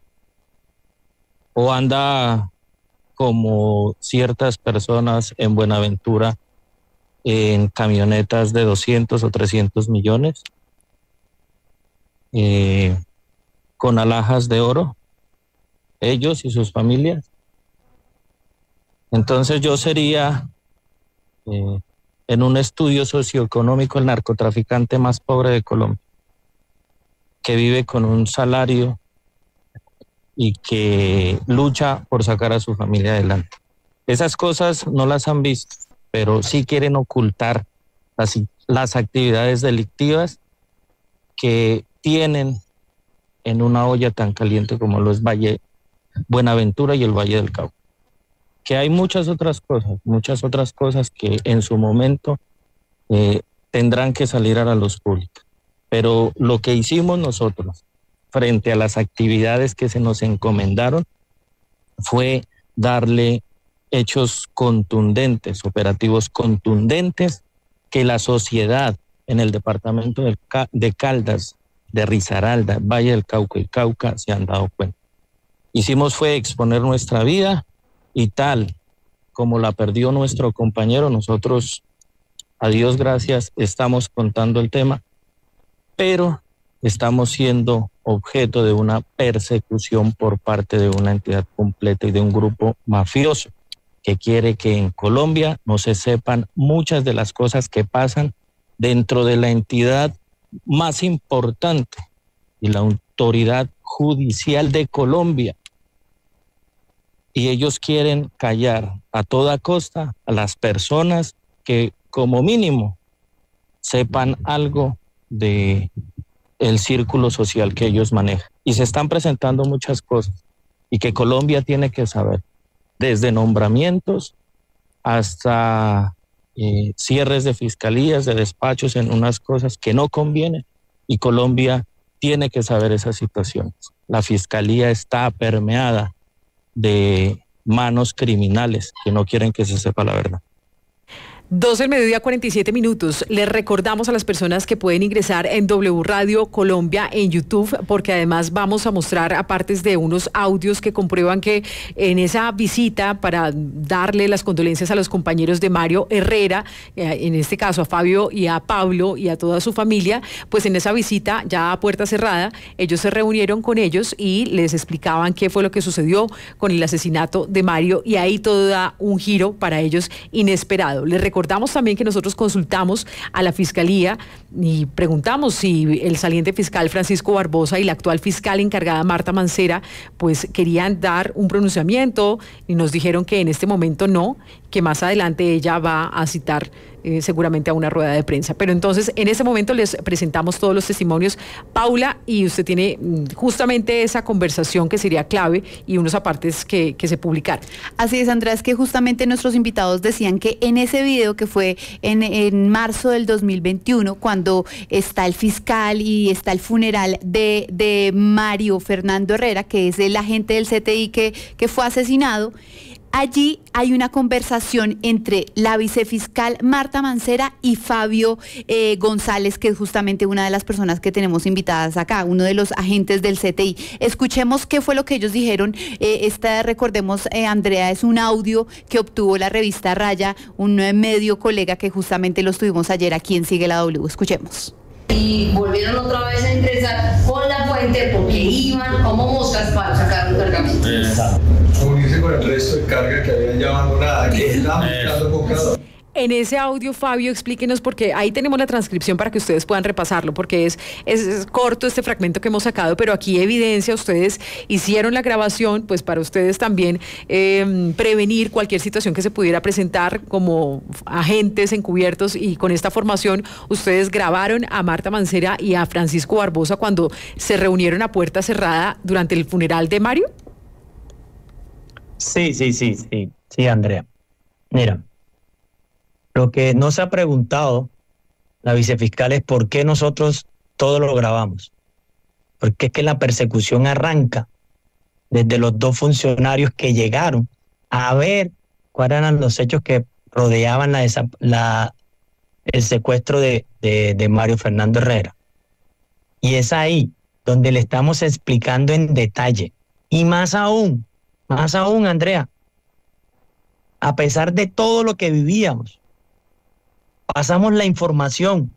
O anda como ciertas personas en Buenaventura en camionetas de 200 o 300 millones, con alhajas de oro, ellos y sus familias. Entonces yo sería, en un estudio socioeconómico, el narcotraficante más pobre de Colombia, que vive con un salario y que lucha por sacar a su familia adelante. Esas cosas no las han visto, pero sí quieren ocultar las actividades delictivas que tienen en una olla tan caliente como lo es Buenaventura y el Valle del Cauca. Que hay muchas otras cosas que en su momento tendrán que salir a la luz pública. Pero lo que hicimos nosotros frente a las actividades que se nos encomendaron fue darle hechos contundentes, operativos contundentes, que la sociedad en el departamento de Caldas, de Risaralda, Valle del Cauca y Cauca se han dado cuenta. Hicimos fue exponer nuestra vida, y tal como la perdió nuestro compañero, nosotros, a Dios gracias, estamos contando el tema, pero estamos siendo objeto de una persecución por parte de una entidad completa y de un grupo mafioso que quiere que en Colombia no se sepan muchas de las cosas que pasan dentro de la entidad más importante y la autoridad judicial de Colombia. Y ellos quieren callar a toda costa a las personas que como mínimo sepan algo de el círculo social que ellos manejan. Y se están presentando muchas cosas y que Colombia tiene que saber, desde nombramientos hasta cierres de fiscalías, de despachos en unas cosas que no convienen, y Colombia tiene que saber esas situaciones. La fiscalía está permeada de manos criminales que no quieren que se sepa la verdad. 12:47. Les recordamos a las personas que pueden ingresar en W Radio Colombia en YouTube, porque además vamos a mostrar aparte de unos audios que comprueban que en esa visita para darle las condolencias a los compañeros de Mario Herrera, en este caso a Fabio y a Pablo y a toda su familia, pues en esa visita ya a puerta cerrada, ellos se reunieron con ellos y les explicaban qué fue lo que sucedió con el asesinato de Mario, y ahí todo da un giro para ellos inesperado. Les recordamos también que nosotros consultamos a la Fiscalía y preguntamos si el saliente fiscal Francisco Barbosa y la actual fiscal encargada Marta Mancera pues querían dar un pronunciamiento, y nos dijeron que en este momento no, que más adelante ella va a citar seguramente a una rueda de prensa. Pero entonces en ese momento les presentamos todos los testimonios, Paula, y usted tiene justamente esa conversación que sería clave y unos apartes que se publicaron. Así es, Andrea, es que justamente nuestros invitados decían que en ese video que fue en marzo del 2021, cuando está el fiscal y está el funeral de Mario Fernando Herrera, que es el agente del CTI que fue asesinado, allí hay una conversación entre la vicefiscal Marta Mancera y Fabio González, que es justamente una de las personas que tenemos invitadas acá, uno de los agentes del CTI. Escuchemos qué fue lo que ellos dijeron. Recordemos, Andrea, es un audio que obtuvo la revista Raya, un medio colega que justamente lo tuvimos ayer aquí en Sigue la W. Escuchemos. Y volvieron otra vez a ingresar con la fuente porque iban como moscas para sacar un cargamento. Unirse con el resto de carga que habían ya abandonada, que estaban buscando comprador. En ese audio, Fabio, explíquenos, porque ahí tenemos la transcripción para que ustedes puedan repasarlo, porque es corto este fragmento que hemos sacado, pero aquí evidencia, ustedes hicieron la grabación, pues para ustedes también prevenir cualquier situación que se pudiera presentar como agentes encubiertos, y con esta formación ustedes grabaron a Marta Mancera y a Francisco Barbosa cuando se reunieron a puerta cerrada durante el funeral de Mario. Sí, Andrea. Mira, lo que no se ha preguntado la vicefiscal es por qué nosotros todo lo grabamos. Porque es que la persecución arranca desde los dos funcionarios que llegaron a ver cuáles eran los hechos que rodeaban el secuestro de Mario Fernando Herrera. Y es ahí donde le estamos explicando en detalle. Y más aún, Andrea, a pesar de todo lo que vivíamos, pasamos la información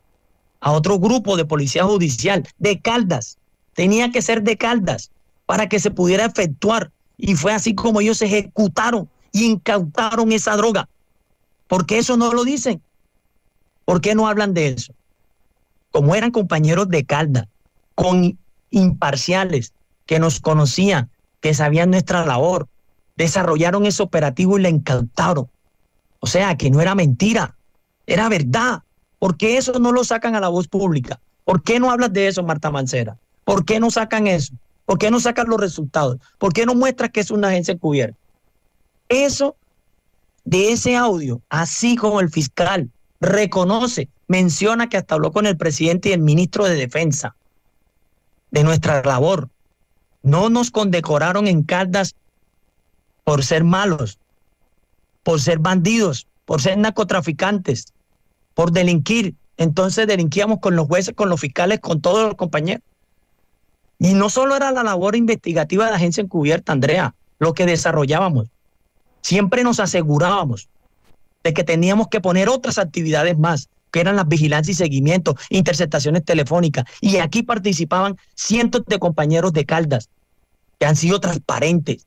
a otro grupo de policía judicial de Caldas. Tenía que ser de Caldas para que se pudiera efectuar. Y fue así como ellos ejecutaron y incautaron esa droga. ¿Por qué eso no lo dicen? ¿Por qué no hablan de eso? Como eran compañeros de Caldas, con imparciales, que nos conocían, que sabían nuestra labor, desarrollaron ese operativo y la incautaron. O sea, que no era mentira. Era verdad. ¿Por qué eso no lo sacan a la voz pública? ¿Por qué no hablas de eso, Marta Mancera? ¿Por qué no sacan eso? ¿Por qué no sacan los resultados? ¿Por qué no muestras que es una agencia encubierta? Eso, de ese audio, así como el fiscal reconoce, menciona que hasta habló con el presidente y el ministro de Defensa de nuestra labor. No nos condecoraron en Caldas por ser malos, por ser bandidos, por ser narcotraficantes, por delinquir. Entonces delinquíamos con los jueces, con los fiscales, con todos los compañeros. Y no solo era la labor investigativa de la agencia encubierta, Andrea, lo que desarrollábamos. Siempre nos asegurábamos de que teníamos que poner otras actividades más, que eran las vigilancias y seguimientos, interceptaciones telefónicas. Y aquí participaban cientos de compañeros de Caldas que han sido transparentes,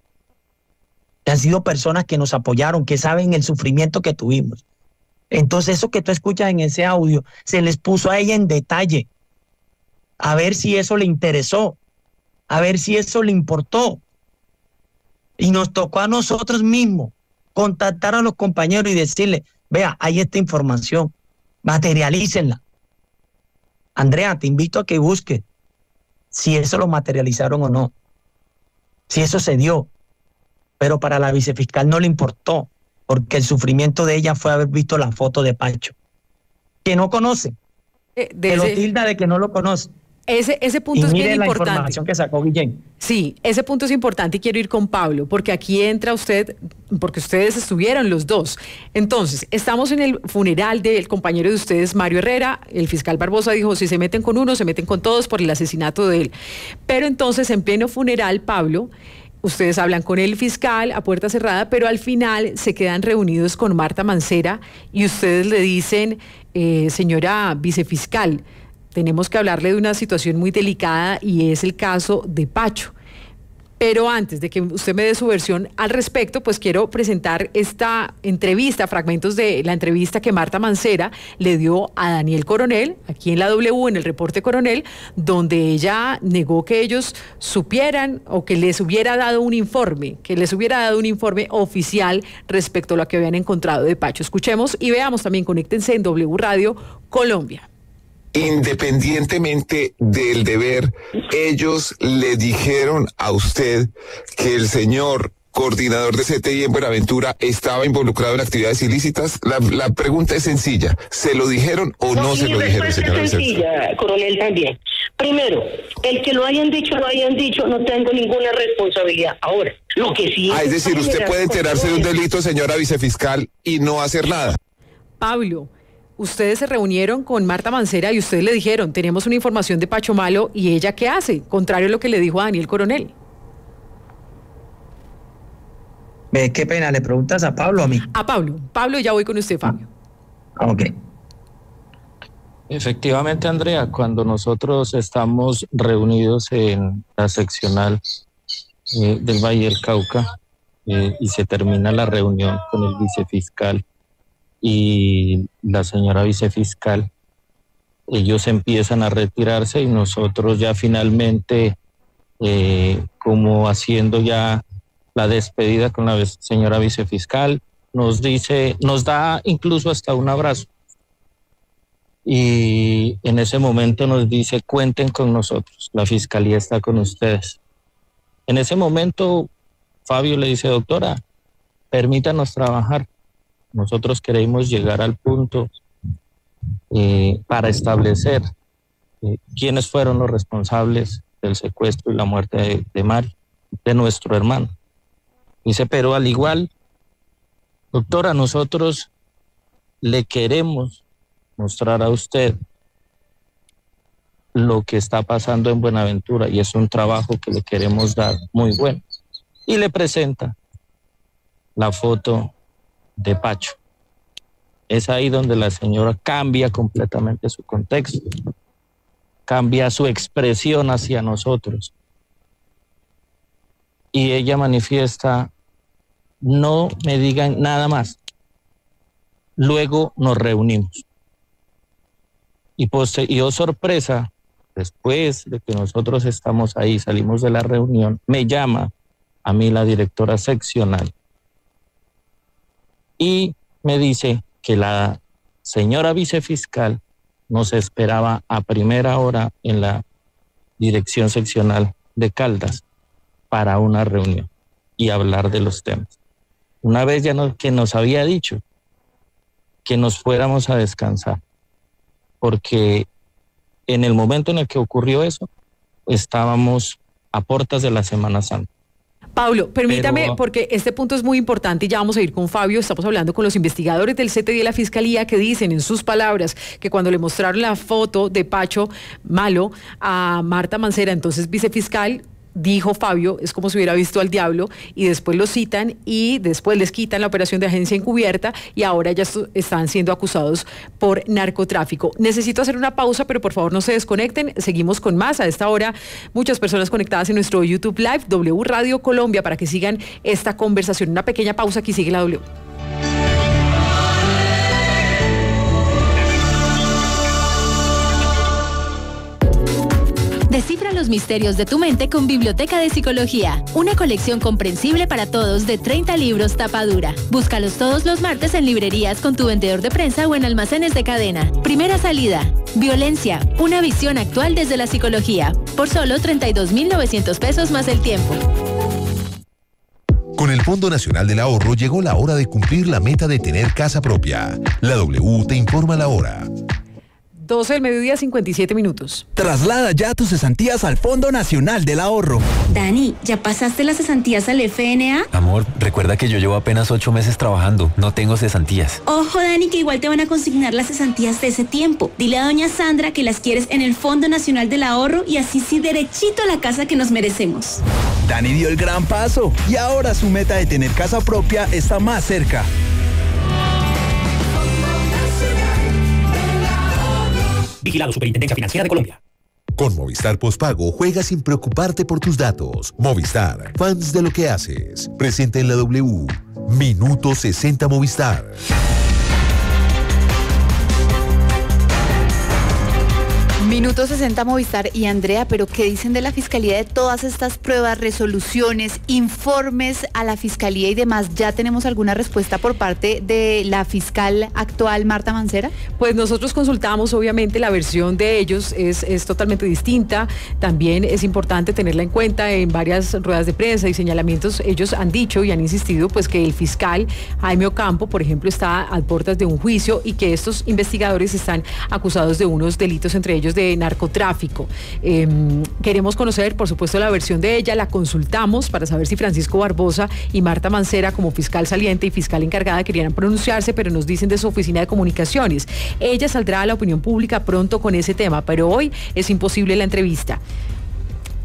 que han sido personas que nos apoyaron, que saben el sufrimiento que tuvimos. Entonces eso que tú escuchas en ese audio, se les puso a ella en detalle, a ver si eso le interesó, a ver si eso le importó. Y nos tocó a nosotros mismos contactar a los compañeros y decirles, vea, hay esta información, materialícenla. Andrea, te invito a que busques si eso lo materializaron o no, si eso se dio. Pero para la vicefiscal no le importó, porque el sufrimiento de ella fue haber visto la foto de Pacho, que no conoce, lo tilda de que no lo conoce. Ese punto es bien importante. La información que sacó Guillén. Sí, ese punto es importante y quiero ir con Pablo, porque aquí entra usted, porque ustedes estuvieron los dos. Entonces, estamos en el funeral del compañero de ustedes, Mario Herrera. El fiscal Barbosa dijo, si se meten con uno, se meten con todos por el asesinato de él. Pero entonces, en pleno funeral, Pablo, ustedes hablan con el fiscal a puerta cerrada, pero al final se quedan reunidos con Marta Mancera y ustedes le dicen, señora vicefiscal, tenemos que hablarle de una situación muy delicada y es el caso de Pacho. Pero antes de que usted me dé su versión al respecto, pues quiero presentar esta entrevista, fragmentos de la entrevista que Marta Mancera le dio a Daniel Coronel, aquí en la W, en el reporte Coronel, donde ella negó que ellos supieran o que les hubiera dado un informe, oficial respecto a lo que habían encontrado de Pacho. Escuchemos y veamos también, conéctense en W Radio Colombia. Independientemente del deber, ellos le dijeron a usted que el señor coordinador de CTI en Buenaventura estaba involucrado en actividades ilícitas. La pregunta es sencilla, ¿se lo dijeron o no se lo dijeron, señora? Es sencilla, coronel, también. Primero, el que lo hayan dicho, no tengo ninguna responsabilidad. Ahora, lo que sí... es decir, usted puede enterarse de un delito, señora vicefiscal, y no hacer nada. Pablo, ustedes se reunieron con Marta Mancera y ustedes le dijeron, tenemos una información de Pacho Malo, ¿y ella qué hace? Contrario a lo que le dijo a Daniel Coronel. Qué pena, ¿le preguntas a Pablo o a mí? A Pablo. Pablo, ya voy con usted, Fabio. Ok. Efectivamente, Andrea, cuando nosotros estamos reunidos en la seccional del Valle del Cauca y se termina la reunión con el vicefiscal y la señora vicefiscal, ellos empiezan a retirarse y nosotros ya finalmente, como haciendo ya la despedida con la señora vicefiscal, nos da incluso hasta un abrazo. Y en ese momento nos dice, cuenten con nosotros, la fiscalía está con ustedes. En ese momento, Fabio le dice, doctora, permítanos trabajar. Nosotros queremos llegar al punto para establecer quiénes fueron los responsables del secuestro y la muerte de Mario, de nuestro hermano. Dice, pero al igual, doctora, nosotros le queremos mostrar a usted lo que está pasando en Buenaventura y es un trabajo que le queremos dar muy bueno. Y le presenta la foto de Pacho. Es ahí donde la señora cambia completamente su contexto, cambia su expresión hacia nosotros. Y ella manifiesta, no me digan nada más. Luego nos reunimos. Y oh sorpresa, después de que nosotros estamos ahí, salimos de la reunión, me llama a mí la directora seccional y me dice que la señora vicefiscal nos esperaba a primera hora en la dirección seccional de Caldas para una reunión y hablar de los temas. Una vez ya que nos había dicho que nos fuéramos a descansar, porque en el momento en el que ocurrió eso, estábamos a puertas de la Semana Santa. Pablo, permítame, porque este punto es muy importante y ya vamos a ir con Fabio. Estamos hablando con los investigadores del CTI de la Fiscalía que dicen en sus palabras que cuando le mostraron la foto de Pacho Malo a Marta Mancera, entonces vicefiscal, dijo Fabio, es como si hubiera visto al diablo, y después lo citan y después les quitan la operación de agencia encubierta y ahora ya están siendo acusados por narcotráfico. Necesito hacer una pausa, pero por favor no se desconecten, seguimos con más. A esta hora muchas personas conectadas en nuestro YouTube Live, W Radio Colombia, para que sigan esta conversación. Una pequeña pausa, aquí sigue la W. Descifra los los misterios de tu mente con Biblioteca de Psicología. Una colección comprensible para todos de 30 libros tapadura. Búscalos todos los martes en librerías con tu vendedor de prensa o en almacenes de cadena. Primera salida. Violencia. Una visión actual desde la psicología. Por solo 32.900 pesos más el tiempo. Con el Fondo Nacional del Ahorro llegó la hora de cumplir la meta de tener casa propia. La W te informa la hora. 12 del mediodía, 57 minutos. Traslada ya tus cesantías al Fondo Nacional del Ahorro. Dani, ¿ya pasaste las cesantías al FNA? Amor, recuerda que yo llevo apenas 8 meses trabajando. No tengo cesantías. Ojo, Dani, que igual te van a consignar las cesantías de ese tiempo. Dile a doña Sandra que las quieres en el Fondo Nacional del Ahorro y así sí derechito a la casa que nos merecemos. Dani dio el gran paso y ahora su meta de tener casa propia está más cerca. Vigilado Superintendencia Financiera de Colombia. Con Movistar Postpago juega sin preocuparte por tus datos. Movistar, fans de lo que haces. Presente en la W. Minuto 60 Movistar. Minuto 60 Movistar. Y Andrea, ¿pero qué dicen de la Fiscalía de todas estas pruebas, resoluciones, informes a la Fiscalía y demás? ¿Ya tenemos alguna respuesta por parte de la fiscal actual, Marta Mancera? Pues nosotros consultamos, obviamente la versión de ellos es totalmente distinta. También es importante tenerla en cuenta en varias ruedas de prensa y señalamientos. Ellos han dicho y han insistido pues que el fiscal Jaime Ocampo, por ejemplo, está a puertas de un juicio y que estos investigadores están acusados de unos delitos, entre ellos de narcotráfico. Queremos conocer, por supuesto, la versión de ella, la consultamos para saber si Francisco Barbosa y Marta Mancera, como fiscal saliente y fiscal encargada, querían pronunciarse, pero nos dicen de su oficina de comunicaciones. Ella saldrá a la opinión pública pronto con ese tema, pero hoy es imposible la entrevista.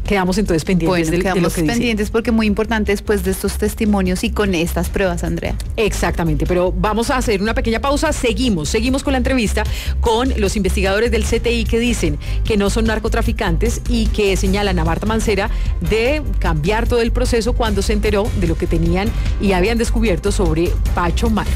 Quedamos entonces pendientes de lo que pendientes dice. Porque muy importante después de estos testimonios y con estas pruebas, Andrea. Exactamente, pero vamos a hacer una pequeña pausa. Seguimos con la entrevista con los investigadores del CTI que dicen que no son narcotraficantes y que señalan a Marta Mancera de cambiar todo el proceso cuando se enteró de lo que tenían y habían descubierto sobre Pacho Malo.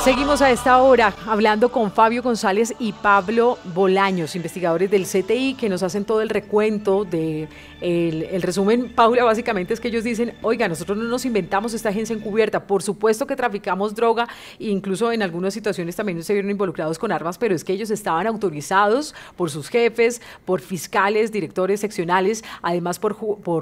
Seguimos a esta hora hablando con Fabio González y Pablo Bolaños, investigadores del CTI, que nos hacen todo el recuento de el resumen. Paula, básicamente es que ellos dicen, oiga, nosotros no nos inventamos esta agencia encubierta, por supuesto que traficamos droga, e incluso en algunas situaciones también se vieron involucrados con armas, pero es que ellos estaban autorizados por sus jefes, por fiscales, directores seccionales, además por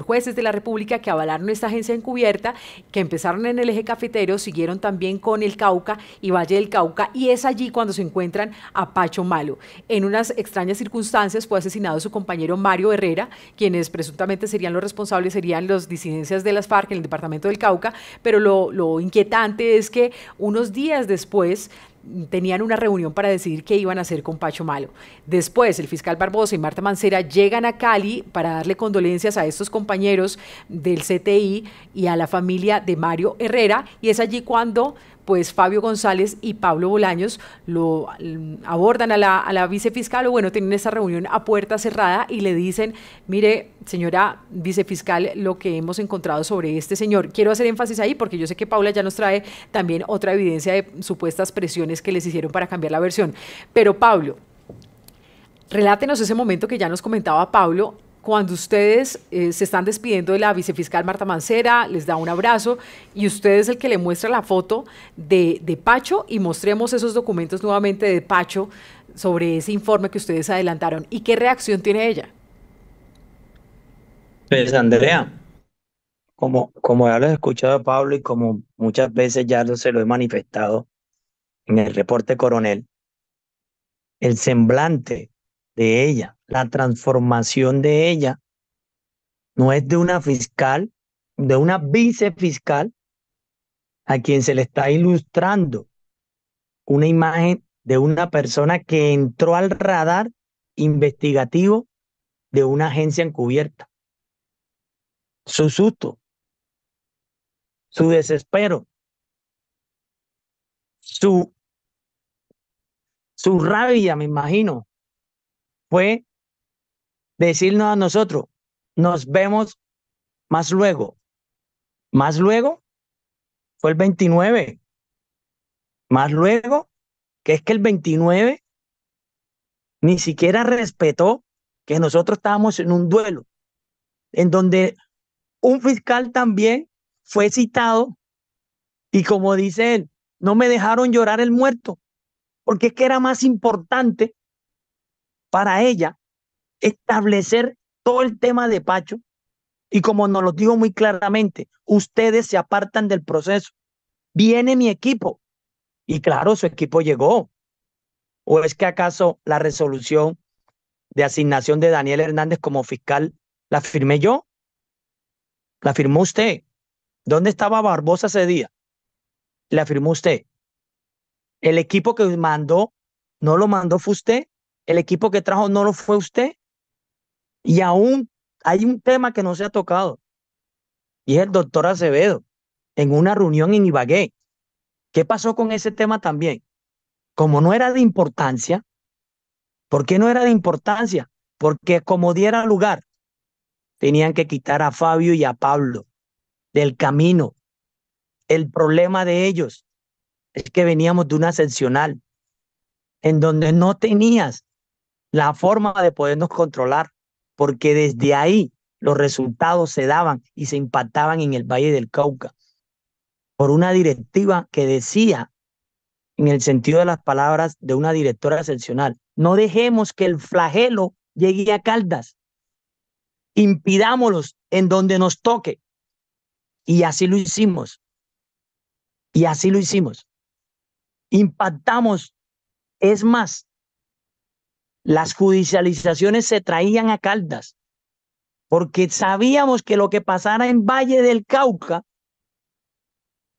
jueces de la República que avalaron esta agencia encubierta, que empezaron en el eje cafetero, siguieron también con el Cauca y Valle del Cauca, y es allí cuando se encuentran a Pacho Malo. En unas extrañas circunstancias fue asesinado su compañero Mario Herrera, quienes presuntamente serían los responsables, serían las disidencias de las FARC en el departamento del Cauca, pero lo inquietante es que unos días después tenían una reunión para decidir qué iban a hacer con Pacho Malo. Después, el fiscal Barbosa y Marta Mancera llegan a Cali para darle condolencias a estos compañeros del CTI y a la familia de Mario Herrera, y es allí cuando pues Fabio González y Pablo Bolaños lo abordan a la vicefiscal, o bueno, tienen esta reunión a puerta cerrada y le dicen, mire, señora vicefiscal, lo que hemos encontrado sobre este señor. Quiero hacer énfasis ahí porque yo sé que Paula ya nos trae también otra evidencia de supuestas presiones que les hicieron para cambiar la versión. Pero Pablo, relátenos ese momento que ya nos comentaba Pablo, cuando ustedes se están despidiendo de la vicefiscal Marta Mancera, les da un abrazo y usted es el que le muestra la foto de Pacho, y mostremos esos documentos nuevamente de Pacho sobre ese informe que ustedes adelantaron. ¿Y qué reacción tiene ella? Pues Andrea, como ya lo he escuchado a Pablo y como muchas veces ya se lo he manifestado en el reporte coronel, el semblante de ella, la transformación de ella, no es de una fiscal, de una vicefiscal a quien se le está ilustrando una imagen de una persona que entró al radar investigativo de una agencia encubierta. Su susto, su desespero, su Su rabia, me imagino, fue decirnos a nosotros, nos vemos más luego. Más luego fue el 29. Más luego, que es que el 29 ni siquiera respetó que nosotros estábamos en un duelo, en donde un fiscal también fue citado y como dice él, no me dejaron llorar el muerto, porque es que era más importante para ella establecer todo el tema de Pacho y como nos lo dijo muy claramente, ustedes se apartan del proceso, viene mi equipo y claro, su equipo llegó. ¿O es que acaso la resolución de asignación de Daniel Hernández como fiscal la firmé yo? ¿La firmó usted? ¿Dónde estaba Barbosa ese día? La firmó usted. El equipo que mandó, no lo mandó fue usted. El equipo que trajo no lo fue usted. Y aún hay un tema que no se ha tocado. Y es el doctor Acevedo, en una reunión en Ibagué. ¿Qué pasó con ese tema también? Como no era de importancia, ¿por qué no era de importancia? Porque como diera lugar, tenían que quitar a Fabio y a Pablo del camino. El problema de ellos es que veníamos de una seccional en donde no tenías la forma de podernos controlar, porque desde ahí los resultados se daban y se impactaban en el Valle del Cauca por una directiva que decía, en el sentido de las palabras de una directora seccional, no dejemos que el flagelo llegue a Caldas, impidámoslos en donde nos toque. Y así lo hicimos. Y así lo hicimos. Impactamos. Es más, las judicializaciones se traían a Caldas porque sabíamos que lo que pasara en Valle del Cauca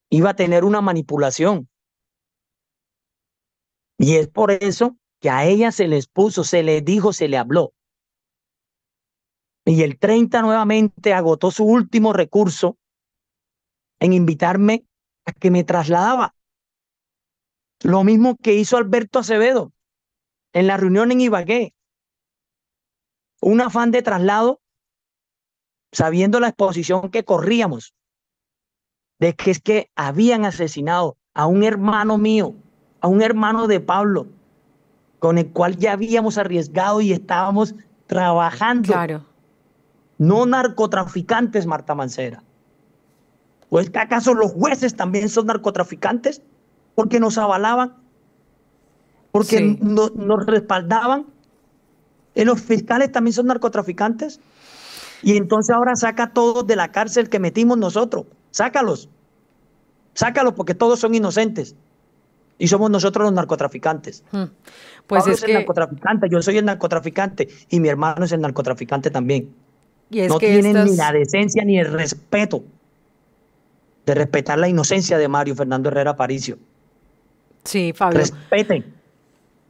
iba a tener una manipulación. Y es por eso que a ella se les puso, se les dijo, se le habló. Y el 30 nuevamente agotó su último recurso en invitarme a que me trasladaba. Lo mismo que hizo Alberto Acevedo en la reunión en Ibagué. Un afán de traslado, sabiendo la exposición que corríamos, de que es que habían asesinado a un hermano mío, a un hermano de Pablo, con el cual ya habíamos arriesgado y estábamos trabajando. Claro. No narcotraficantes, Marta Mancera. ¿O es que acaso los jueces también son narcotraficantes? Porque nos avalaban, porque Sí. nos respaldaban. ¿Los fiscales también son narcotraficantes? Y entonces ahora saca a todos de la cárcel que metimos nosotros. Sácalos. Sácalos porque todos son inocentes. Y somos nosotros los narcotraficantes. Pues Pablo es el narcotraficante, yo soy el narcotraficante y mi hermano es el narcotraficante también. Y es no que tienen ni la decencia ni el respeto de respetar la inocencia de Mario Fernando Herrera Aparicio. Sí, Fabio. Respeten.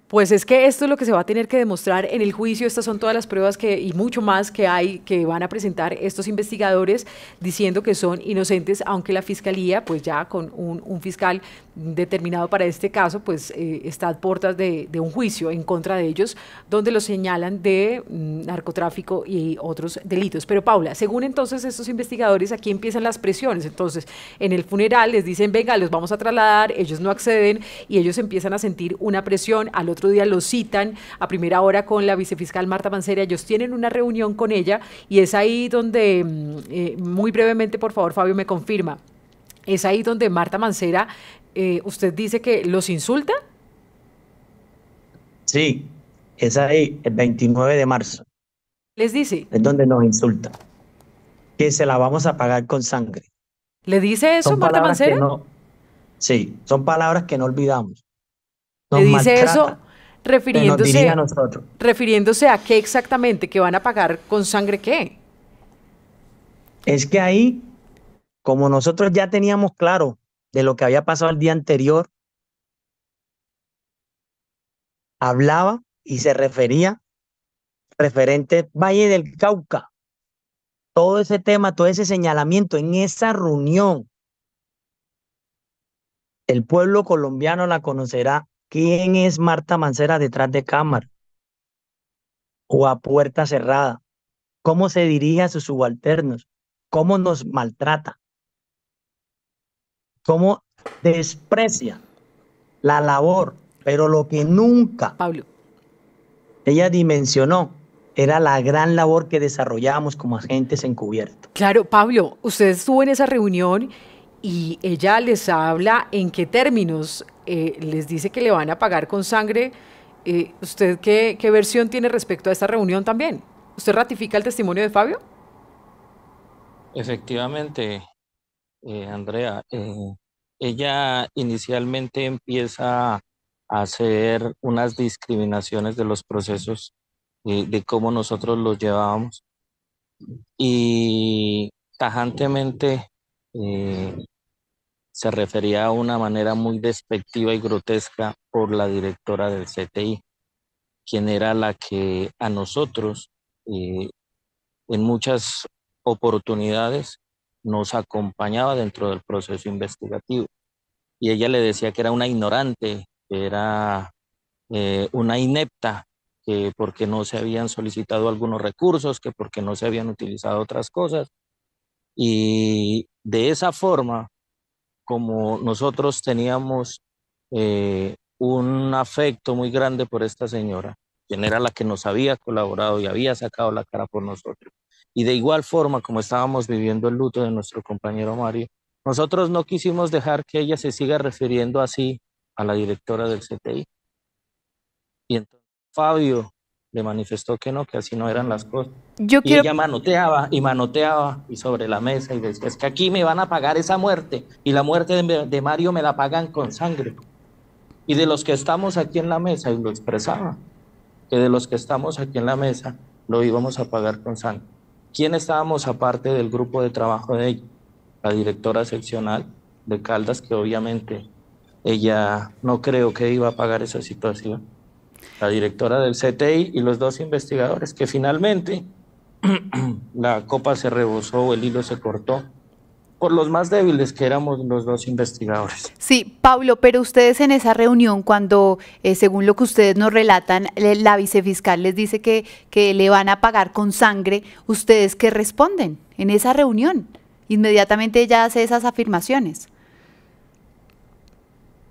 Pues es que esto es lo que se va a tener que demostrar en el juicio. Estas son todas las pruebas y mucho más que hay, que van a presentar estos investigadores diciendo que son inocentes, aunque la fiscalía, pues ya con un fiscal determinado para este caso, pues está a puertas de un juicio en contra de ellos, donde los señalan de narcotráfico y otros delitos. Pero Paula, según entonces estos investigadores, aquí empiezan las presiones. Entonces, en el funeral les dicen, venga, los vamos a trasladar, ellos no acceden y ellos empiezan a sentir una presión. Al otro día los citan a primera hora con la vicefiscal Marta Mancera, ellos tienen una reunión con ella y es ahí donde, muy brevemente, por favor, Fabio, me confirma, es ahí donde Marta Mancera, usted dice que los insulta. Sí, es ahí, el 29 de marzo. Les dice. Es donde nos insulta. Que se la vamos a pagar con sangre. ¿Le dice eso Marta Mancera? Sí, son palabras que no olvidamos. ¿Le dice eso refiriéndose a qué exactamente? ¿Que van a pagar con sangre qué? Es que ahí, como nosotros ya teníamos claro de lo que había pasado el día anterior, hablaba y se refería referente Valle del Cauca. Todo ese tema, todo ese señalamiento en esa reunión, el pueblo colombiano la conocerá quién es Marta Mancera detrás de cámara o a puerta cerrada, cómo se dirige a sus subalternos, cómo nos maltrata, cómo desprecia la labor, pero lo que nunca ella dimensionó era la gran labor que desarrollábamos como agentes encubiertos. Claro, Pablo, usted estuvo en esa reunión y ella les habla en qué términos, les dice que le van a pagar con sangre. ¿Usted qué versión tiene respecto a esta reunión también? ¿Usted ratifica el testimonio de Fabio? Efectivamente, Andrea, ella inicialmente empieza a hacer unas discriminaciones de los procesos, de cómo nosotros los llevábamos, y tajantemente se refería a una manera muy despectiva y grotesca por la directora del CTI, quien era la que a nosotros en muchas oportunidades nos acompañaba dentro del proceso investigativo. Y ella le decía que era una ignorante, que era una inepta, que porque no se habían solicitado algunos recursos, que porque no se habían utilizado otras cosas. Y de esa forma, como nosotros teníamos un afecto muy grande por esta señora, quien era la que nos había colaborado y había sacado la cara por nosotros, y de igual forma como estábamos viviendo el luto de nuestro compañero Mario, nosotros no quisimos dejar que ella se siga refiriendo así a la directora del CTI. Y entonces Fabio le manifestó que no, que así no eran las cosas. Ella manoteaba y sobre la mesa y decía, es que aquí me van a pagar esa muerte y la muerte de Mario me la pagan con sangre. Y de los que estamos aquí en la mesa, y lo expresaba, que de los que estamos aquí en la mesa lo íbamos a pagar con sangre. ¿Quién estábamos aparte del grupo de trabajo de ella? La directora seccional de Caldas, que obviamente ella no creo que iba a pagar esa situación. La directora del CTI y los dos investigadores, que finalmente la copa se rebosó o el hilo se cortó por los más débiles, que éramos los dos investigadores. Sí, Pablo, pero ustedes en esa reunión, cuando, según lo que ustedes nos relatan, la vicefiscal les dice que le van a pagar con sangre, ¿ustedes qué responden en esa reunión? Inmediatamente ella hace esas afirmaciones.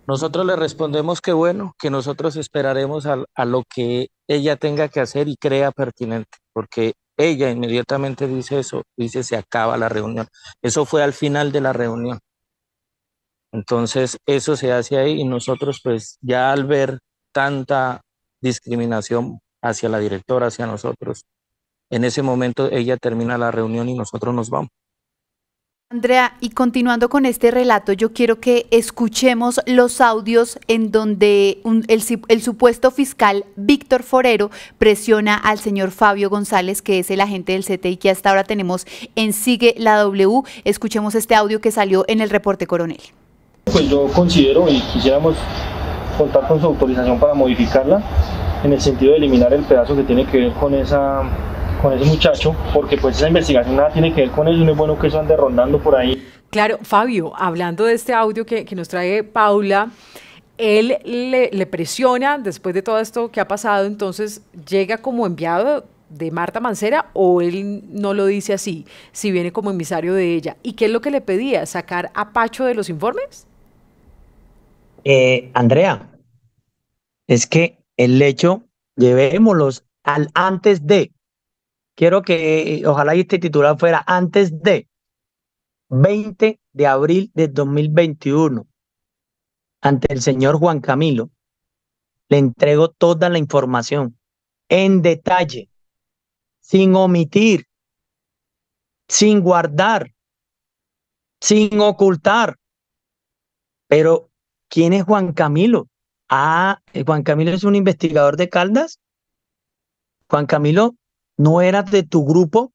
Nosotros le respondemos que bueno, que nosotros esperaremos a lo que ella tenga que hacer y crea pertinente, porque ella inmediatamente dice eso, dice se acaba la reunión. Eso fue al final de la reunión. Entonces eso se hace ahí y nosotros pues ya al ver tanta discriminación hacia la directora, hacia nosotros, en ese momento ella termina la reunión y nosotros nos vamos. Andrea, y continuando con este relato, yo quiero que escuchemos los audios en donde el supuesto fiscal Víctor Forero presiona al señor Fabio González, que es el agente del CTI que hasta ahora tenemos en Sigue la W. Escuchemos este audio que salió en el reporte Coronel. Pues yo considero y quisiéramos contar con su autorización para modificarla en el sentido de eliminar el pedazo que tiene que ver con ese muchacho, porque pues esa investigación nada tiene que ver con eso, no es bueno que eso ande rondando por ahí. Claro, Fabio, hablando de este audio que nos trae Paula, él le presiona después de todo esto que ha pasado, entonces llega como enviado de Marta Mancera, o él no lo dice así, si viene como emisario de ella. ¿Y qué es lo que le pedía? ¿Sacar a Pacho de los informes? Andrea, es que el hecho, llevémoslos al antes de. Quiero que ojalá este titular fuera antes de 20 de abril de 2021. Ante el señor Juan Camilo, le entrego toda la información en detalle, sin omitir, sin guardar, sin ocultar. Pero, ¿quién es Juan Camilo? Juan Camilo es un investigador de Caldas. Juan Camilo, ¿no eras de tu grupo?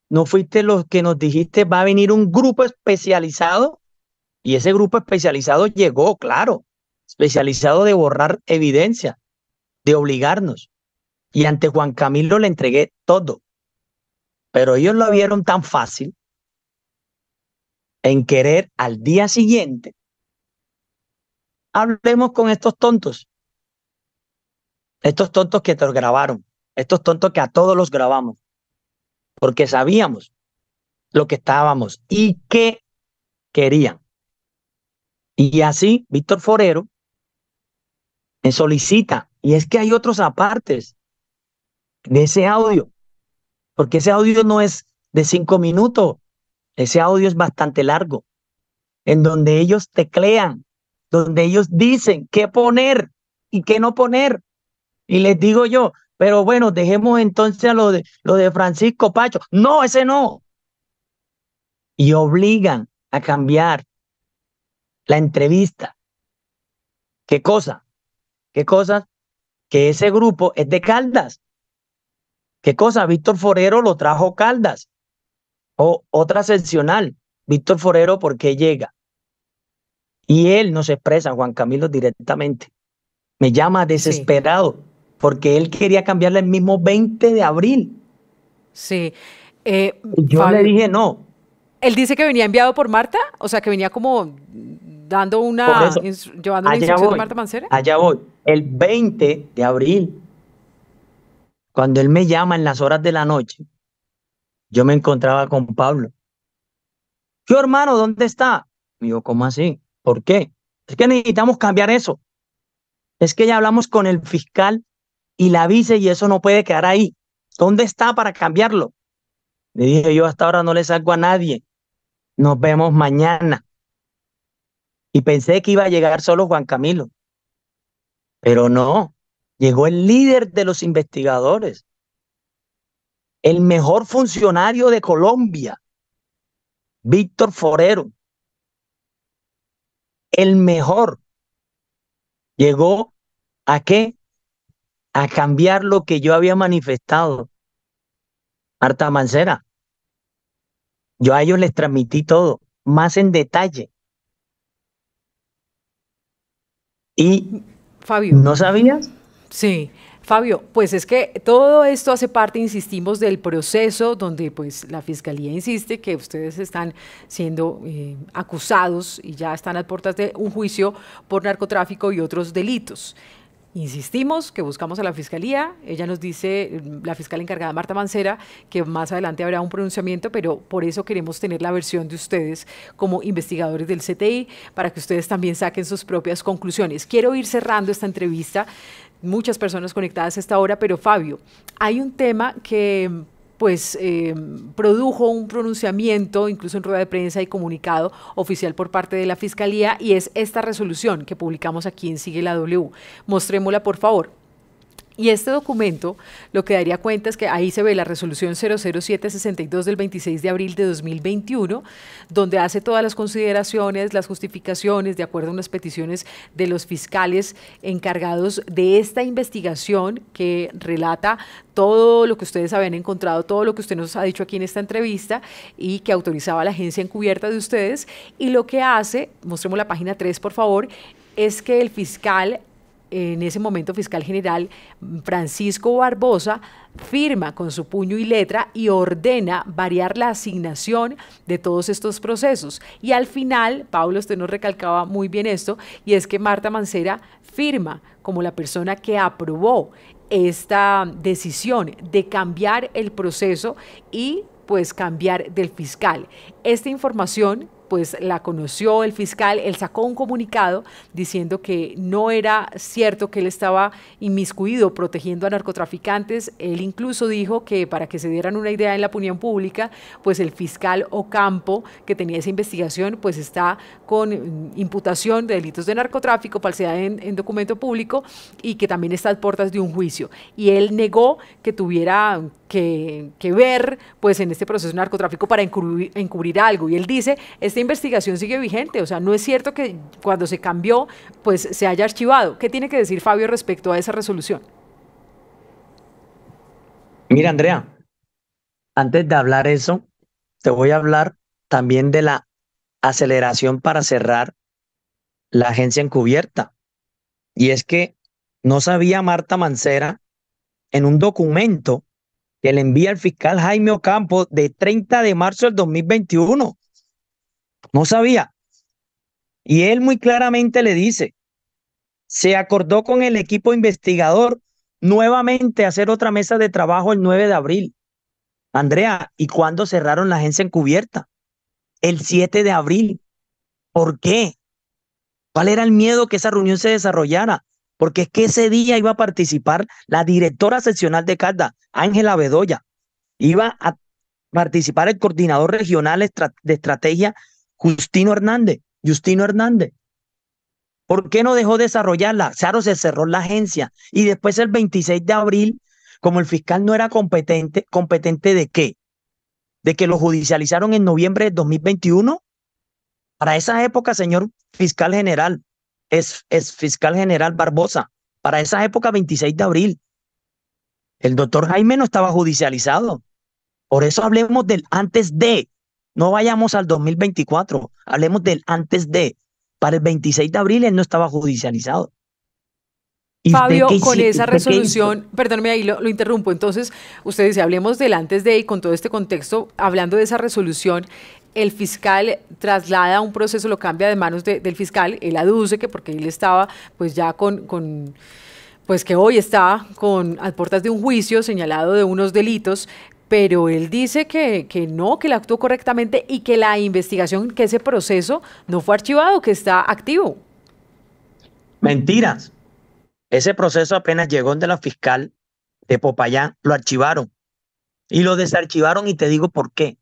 ¿No fuiste los que nos dijiste va a venir un grupo especializado? Y ese grupo especializado llegó, claro, especializado de borrar evidencia, de obligarnos. Y ante Juan Camilo le entregué todo. Pero ellos lo vieron tan fácil en querer al día siguiente hablemos con estos tontos que te grabaron, estos tontos que a todos los grabamos, porque sabíamos lo que estábamos y qué querían. Y así Víctor Forero me solicita, y es que hay otros apartes de ese audio, porque ese audio no es de 5 minutos, ese audio es bastante largo, en donde ellos teclean, donde ellos dicen qué poner y qué no poner. Y les digo yo, pero bueno, dejemos entonces a lo de Francisco Pacho. No, ese no. Y obligan a cambiar la entrevista. ¿Qué cosa? ¿Qué cosa? Que ese grupo es de Caldas. ¿Qué cosa? Víctor Forero lo trajo Caldas. O otra seccional. Víctor Forero, ¿por qué llega? Y él nos expresa, Juan Camilo, directamente. Me llama desesperado, porque él quería cambiarle el mismo 20 de abril. Sí. Yo Fabio, le dije no. Él dice que venía enviado por Marta, o sea, que venía como dando llevando una instrucción de Marta Mancera. Allá voy. El 20 de abril, cuando él me llama en las horas de la noche, yo me encontraba con Pablo. ¿Qué hermano? ¿Dónde está? Y yo, ¿cómo así? ¿Por qué? Es que necesitamos cambiar eso. Es que ya hablamos con el fiscal y la vice y eso no puede quedar ahí. ¿Dónde está para cambiarlo? Le dije yo, hasta ahora no le salgo a nadie. Nos vemos mañana. Y pensé que iba a llegar solo Juan Camilo. Pero no. Llegó el líder de los investigadores. El mejor funcionario de Colombia. Víctor Forero. El mejor. Llegó ¿a qué? A cambiar lo que yo había manifestado. Marta Mancera. Yo a ellos les transmití todo, más en detalle. ¿Y Fabio, no sabías? Sí. Fabio, pues es que todo esto hace parte, insistimos, del proceso donde pues la Fiscalía insiste que ustedes están siendo acusados y ya están a puertas de un juicio por narcotráfico y otros delitos. Insistimos que buscamos a la Fiscalía, ella nos dice, la fiscal encargada Marta Mancera, que más adelante habrá un pronunciamiento, pero por eso queremos tener la versión de ustedes como investigadores del CTI, para que ustedes también saquen sus propias conclusiones. Quiero ir cerrando esta entrevista, muchas personas conectadas a esta hora, pero Fabio, hay un tema que pues produjo un pronunciamiento, incluso en rueda de prensa y comunicado oficial por parte de la Fiscalía, y es esta resolución que publicamos aquí en Sigue la W. Mostrémosla, por favor. Y este documento lo que daría cuenta es que ahí se ve la resolución 00762 del 26 de abril de 2021, donde hace todas las consideraciones, las justificaciones, de acuerdo a unas peticiones de los fiscales encargados de esta investigación, que relata todo lo que ustedes habían encontrado, todo lo que usted nos ha dicho aquí en esta entrevista y que autorizaba a la agencia encubierta de ustedes. Y lo que hace, mostremos la página 3, por favor, es que el fiscal, en ese momento fiscal general Francisco Barbosa, firma con su puño y letra y ordena variar la asignación de todos estos procesos. Y al final, Pablo, usted nos recalcaba muy bien esto, y es que Marta Mancera firma como la persona que aprobó esta decisión de cambiar el proceso y pues cambiar del fiscal. Esta información pues la conoció el fiscal, él sacó un comunicado diciendo que no era cierto que él estaba inmiscuido protegiendo a narcotraficantes. Él incluso dijo que, para que se dieran una idea en la opinión pública, pues el fiscal Ocampo, que tenía esa investigación, pues está con imputación de delitos de narcotráfico, falsedad en documento público, y que también está a puertas de un juicio. Y él negó que tuviera que ver pues en este proceso de narcotráfico para encubrir algo. Y él dice, esta investigación sigue vigente, o sea, no es cierto que cuando se cambió pues se haya archivado. ¿Qué tiene que decir Fabio respecto a esa resolución? Mira, Andrea, antes de hablar eso, te voy a hablar también de la aceleración para cerrar la agencia encubierta. Y es que no sabía Marta Mancera, en un documento que le envía el fiscal Jaime Ocampo de 30 de marzo del 2021. No sabía. Y él muy claramente le dice, Se acordó con el equipo investigador nuevamente hacer otra mesa de trabajo el 9 de abril. Andrea, ¿y cuándo cerraron la agencia encubierta? El 7 de abril. ¿Por qué? ¿Cuál era el miedo que esa reunión se desarrollara? Porque es que ese día iba a participar la directora seccional de Caldas, Ángela Bedoya. Iba a participar el coordinador regional de estrategia, Justino Hernández. ¿Por qué no dejó desarrollarla? Claro, se cerró la agencia. Y después el 26 de abril, como el fiscal no era competente, ¿competente de qué? ¿De que lo judicializaron en noviembre de 2021? Para esa época, señor fiscal general, es fiscal general Barbosa, para esa época, 26 de abril, el doctor Jaime no estaba judicializado. Por eso hablemos del antes de, no vayamos al 2024, hablemos del antes de. Para el 26 de abril él no estaba judicializado. Fabio, con esa resolución, perdóneme ahí lo interrumpo, entonces usted dice, hablemos del antes de y con todo este contexto, hablando de esa resolución, el fiscal traslada un proceso, lo cambia de manos del fiscal, él aduce que porque él estaba pues ya pues que hoy está a puertas de un juicio señalado de unos delitos, pero él dice que no, que él actuó correctamente y que la investigación, que ese proceso no fue archivado, que está activo. Mentiras. Ese proceso apenas llegó de la fiscal de Popayán, lo archivaron y lo desarchivaron y te digo por qué.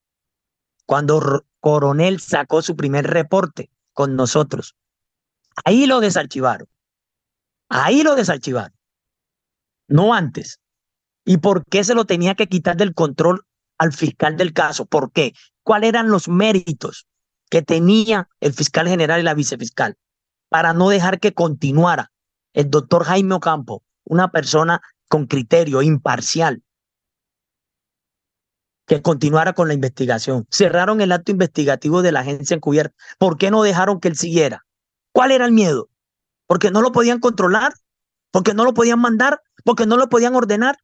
Cuando Coronel sacó su primer reporte con nosotros, ahí lo desarchivaron. No antes. ¿Y por qué se lo tenía que quitar del control al fiscal del caso? ¿Por qué? ¿Cuáles eran los méritos que tenía el fiscal general y la vicefiscal para no dejar que continuara el doctor Jaime Ocampo, una persona con criterio imparcial, que continuara con la investigación? Cerraron el acto investigativo de la agencia encubierta. ¿Por qué no dejaron que él siguiera? ¿Cuál era el miedo? ¿Porque no lo podían controlar? ¿Porque no lo podían mandar? ¿Porque no lo podían ordenar?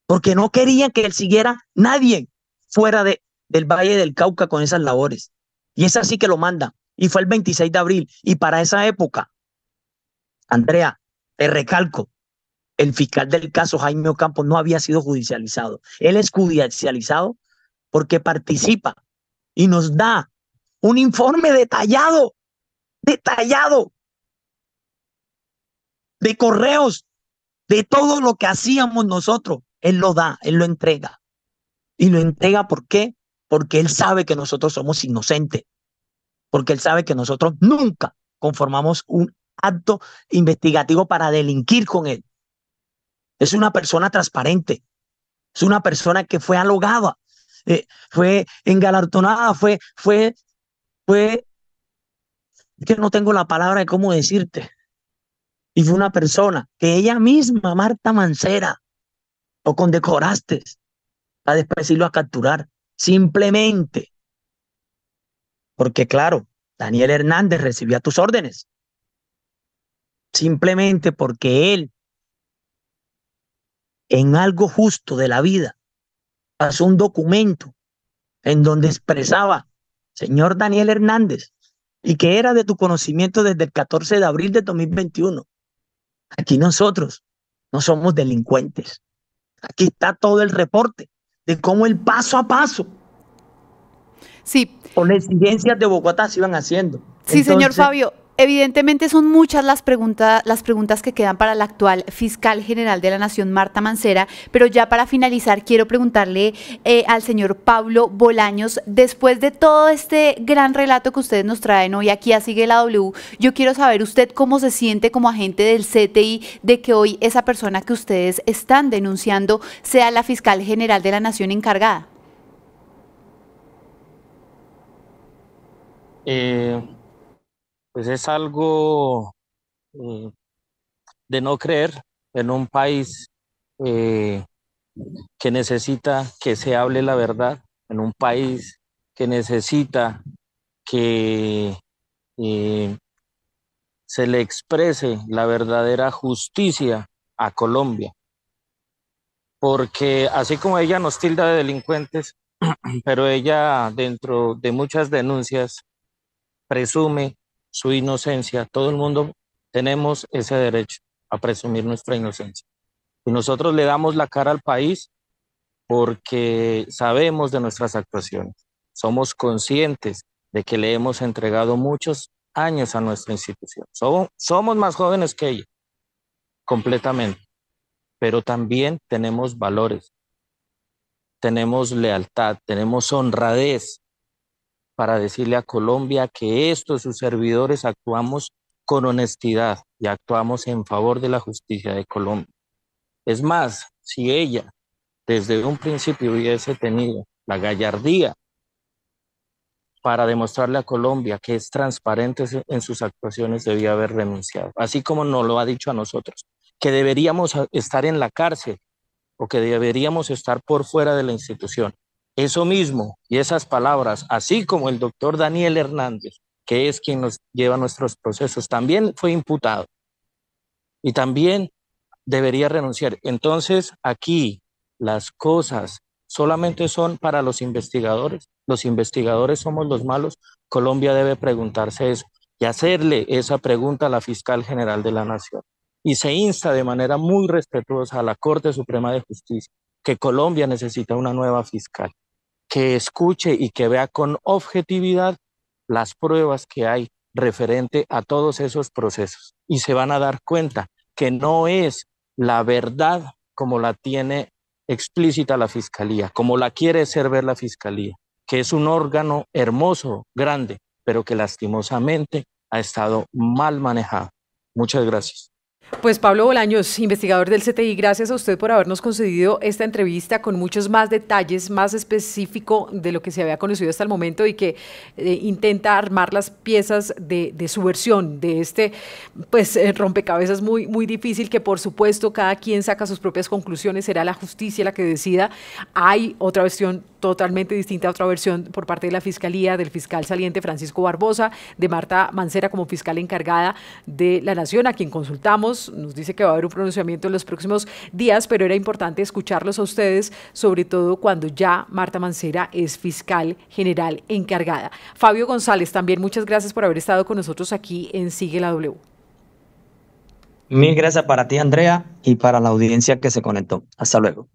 Porque no querían que él siguiera nadie fuera del Valle del Cauca con esas labores. Y es así que lo mandan. Y fue el 26 de abril. Y para esa época, Andrea, te recalco, el fiscal del caso, Jaime Ocampo, no había sido judicializado. Él es judicializado porque participa y nos da un informe detallado, de correos, de todo lo que hacíamos nosotros. Él lo da, él lo entrega. ¿Y lo entrega por qué? Porque él sabe que nosotros somos inocentes. Porque él sabe que nosotros nunca conformamos un acto investigativo para delinquir con él. Es una persona transparente. Es una persona que fue halagada, fue engalardonada, fue, que no tengo la palabra de cómo decirte. Y fue una persona que ella misma, Marta Mancera, lo condecoraste a después irlo a capturar, simplemente porque, claro, Daniel Hernández recibía tus órdenes, simplemente porque él, en algo justo de la vida, pasó un documento en donde expresaba, señor Daniel Hernández, y que era de tu conocimiento desde el 14 de abril de 2021. Aquí nosotros no somos delincuentes. Aquí está todo el reporte de cómo el paso a paso, sí, con las exigencias de Bogotá se iban haciendo. Sí, entonces, señor Fabio, evidentemente son muchas las preguntas que quedan para la actual fiscal general de la Nación, Marta Mancera, pero ya para finalizar quiero preguntarle al señor Pablo Bolaños, después de todo este gran relato que ustedes nos traen hoy aquí a Sigue la W, yo quiero saber usted cómo se siente como agente del CTI de que hoy esa persona que ustedes están denunciando sea la fiscal general de la Nación encargada. Pues es algo de no creer en un país que necesita que se hable la verdad, en un país que necesita que se le exprese la verdadera justicia a Colombia. Porque así como ella nos tilda de delincuentes, pero ella dentro de muchas denuncias presume su inocencia, todo el mundo tenemos ese derecho a presumir nuestra inocencia. Y nosotros le damos la cara al país porque sabemos de nuestras actuaciones. Somos conscientes de que le hemos entregado muchos años a nuestra institución. Somos más jóvenes que ella, completamente. Pero también tenemos valores, tenemos lealtad, tenemos honradez para decirle a Colombia que estos, sus servidores, actuamos con honestidad y actuamos en favor de la justicia de Colombia. Es más, si ella desde un principio hubiese tenido la gallardía para demostrarle a Colombia que es transparente en sus actuaciones, debía haber renunciado, así como nos lo ha dicho a nosotros, que deberíamos estar en la cárcel o que deberíamos estar por fuera de la institución. Eso mismo y esas palabras, así como el doctor Daniel Hernández, que es quien nos lleva nuestros procesos, también fue imputado y también debería renunciar. Entonces, aquí las cosas solamente son para los investigadores. Los investigadores somos los malos. Colombia debe preguntarse eso y hacerle esa pregunta a la fiscal general de la Nación. Y se insta de manera muy respetuosa a la Corte Suprema de Justicia que Colombia necesita una nueva fiscal, que escuche y que vea con objetividad las pruebas que hay referente a todos esos procesos. Y se van a dar cuenta que no es la verdad como la tiene explícita la Fiscalía, como la quiere hacer ver la Fiscalía, que es un órgano hermoso, grande, pero que lastimosamente ha estado mal manejado. Muchas gracias. Pues Pablo Bolaños, investigador del CTI, gracias a usted por habernos concedido esta entrevista con muchos más detalles, más específico de lo que se había conocido hasta el momento y que intenta armar las piezas de su versión, de este pues rompecabezas muy, muy difícil que por supuesto cada quien saca sus propias conclusiones, será la justicia la que decida. Hay otra versión totalmente distinta, otra versión por parte de la Fiscalía, del fiscal saliente Francisco Barbosa, de Marta Mancera como fiscal encargada de la Nación, a quien consultamos. Nos dice que va a haber un pronunciamiento en los próximos días, pero era importante escucharlos a ustedes, sobre todo cuando ya Marta Mancera es fiscal general encargada. Fabio González, también muchas gracias por haber estado con nosotros aquí en Sigue la W. Mil gracias para ti, Andrea, y para la audiencia que se conectó. Hasta luego.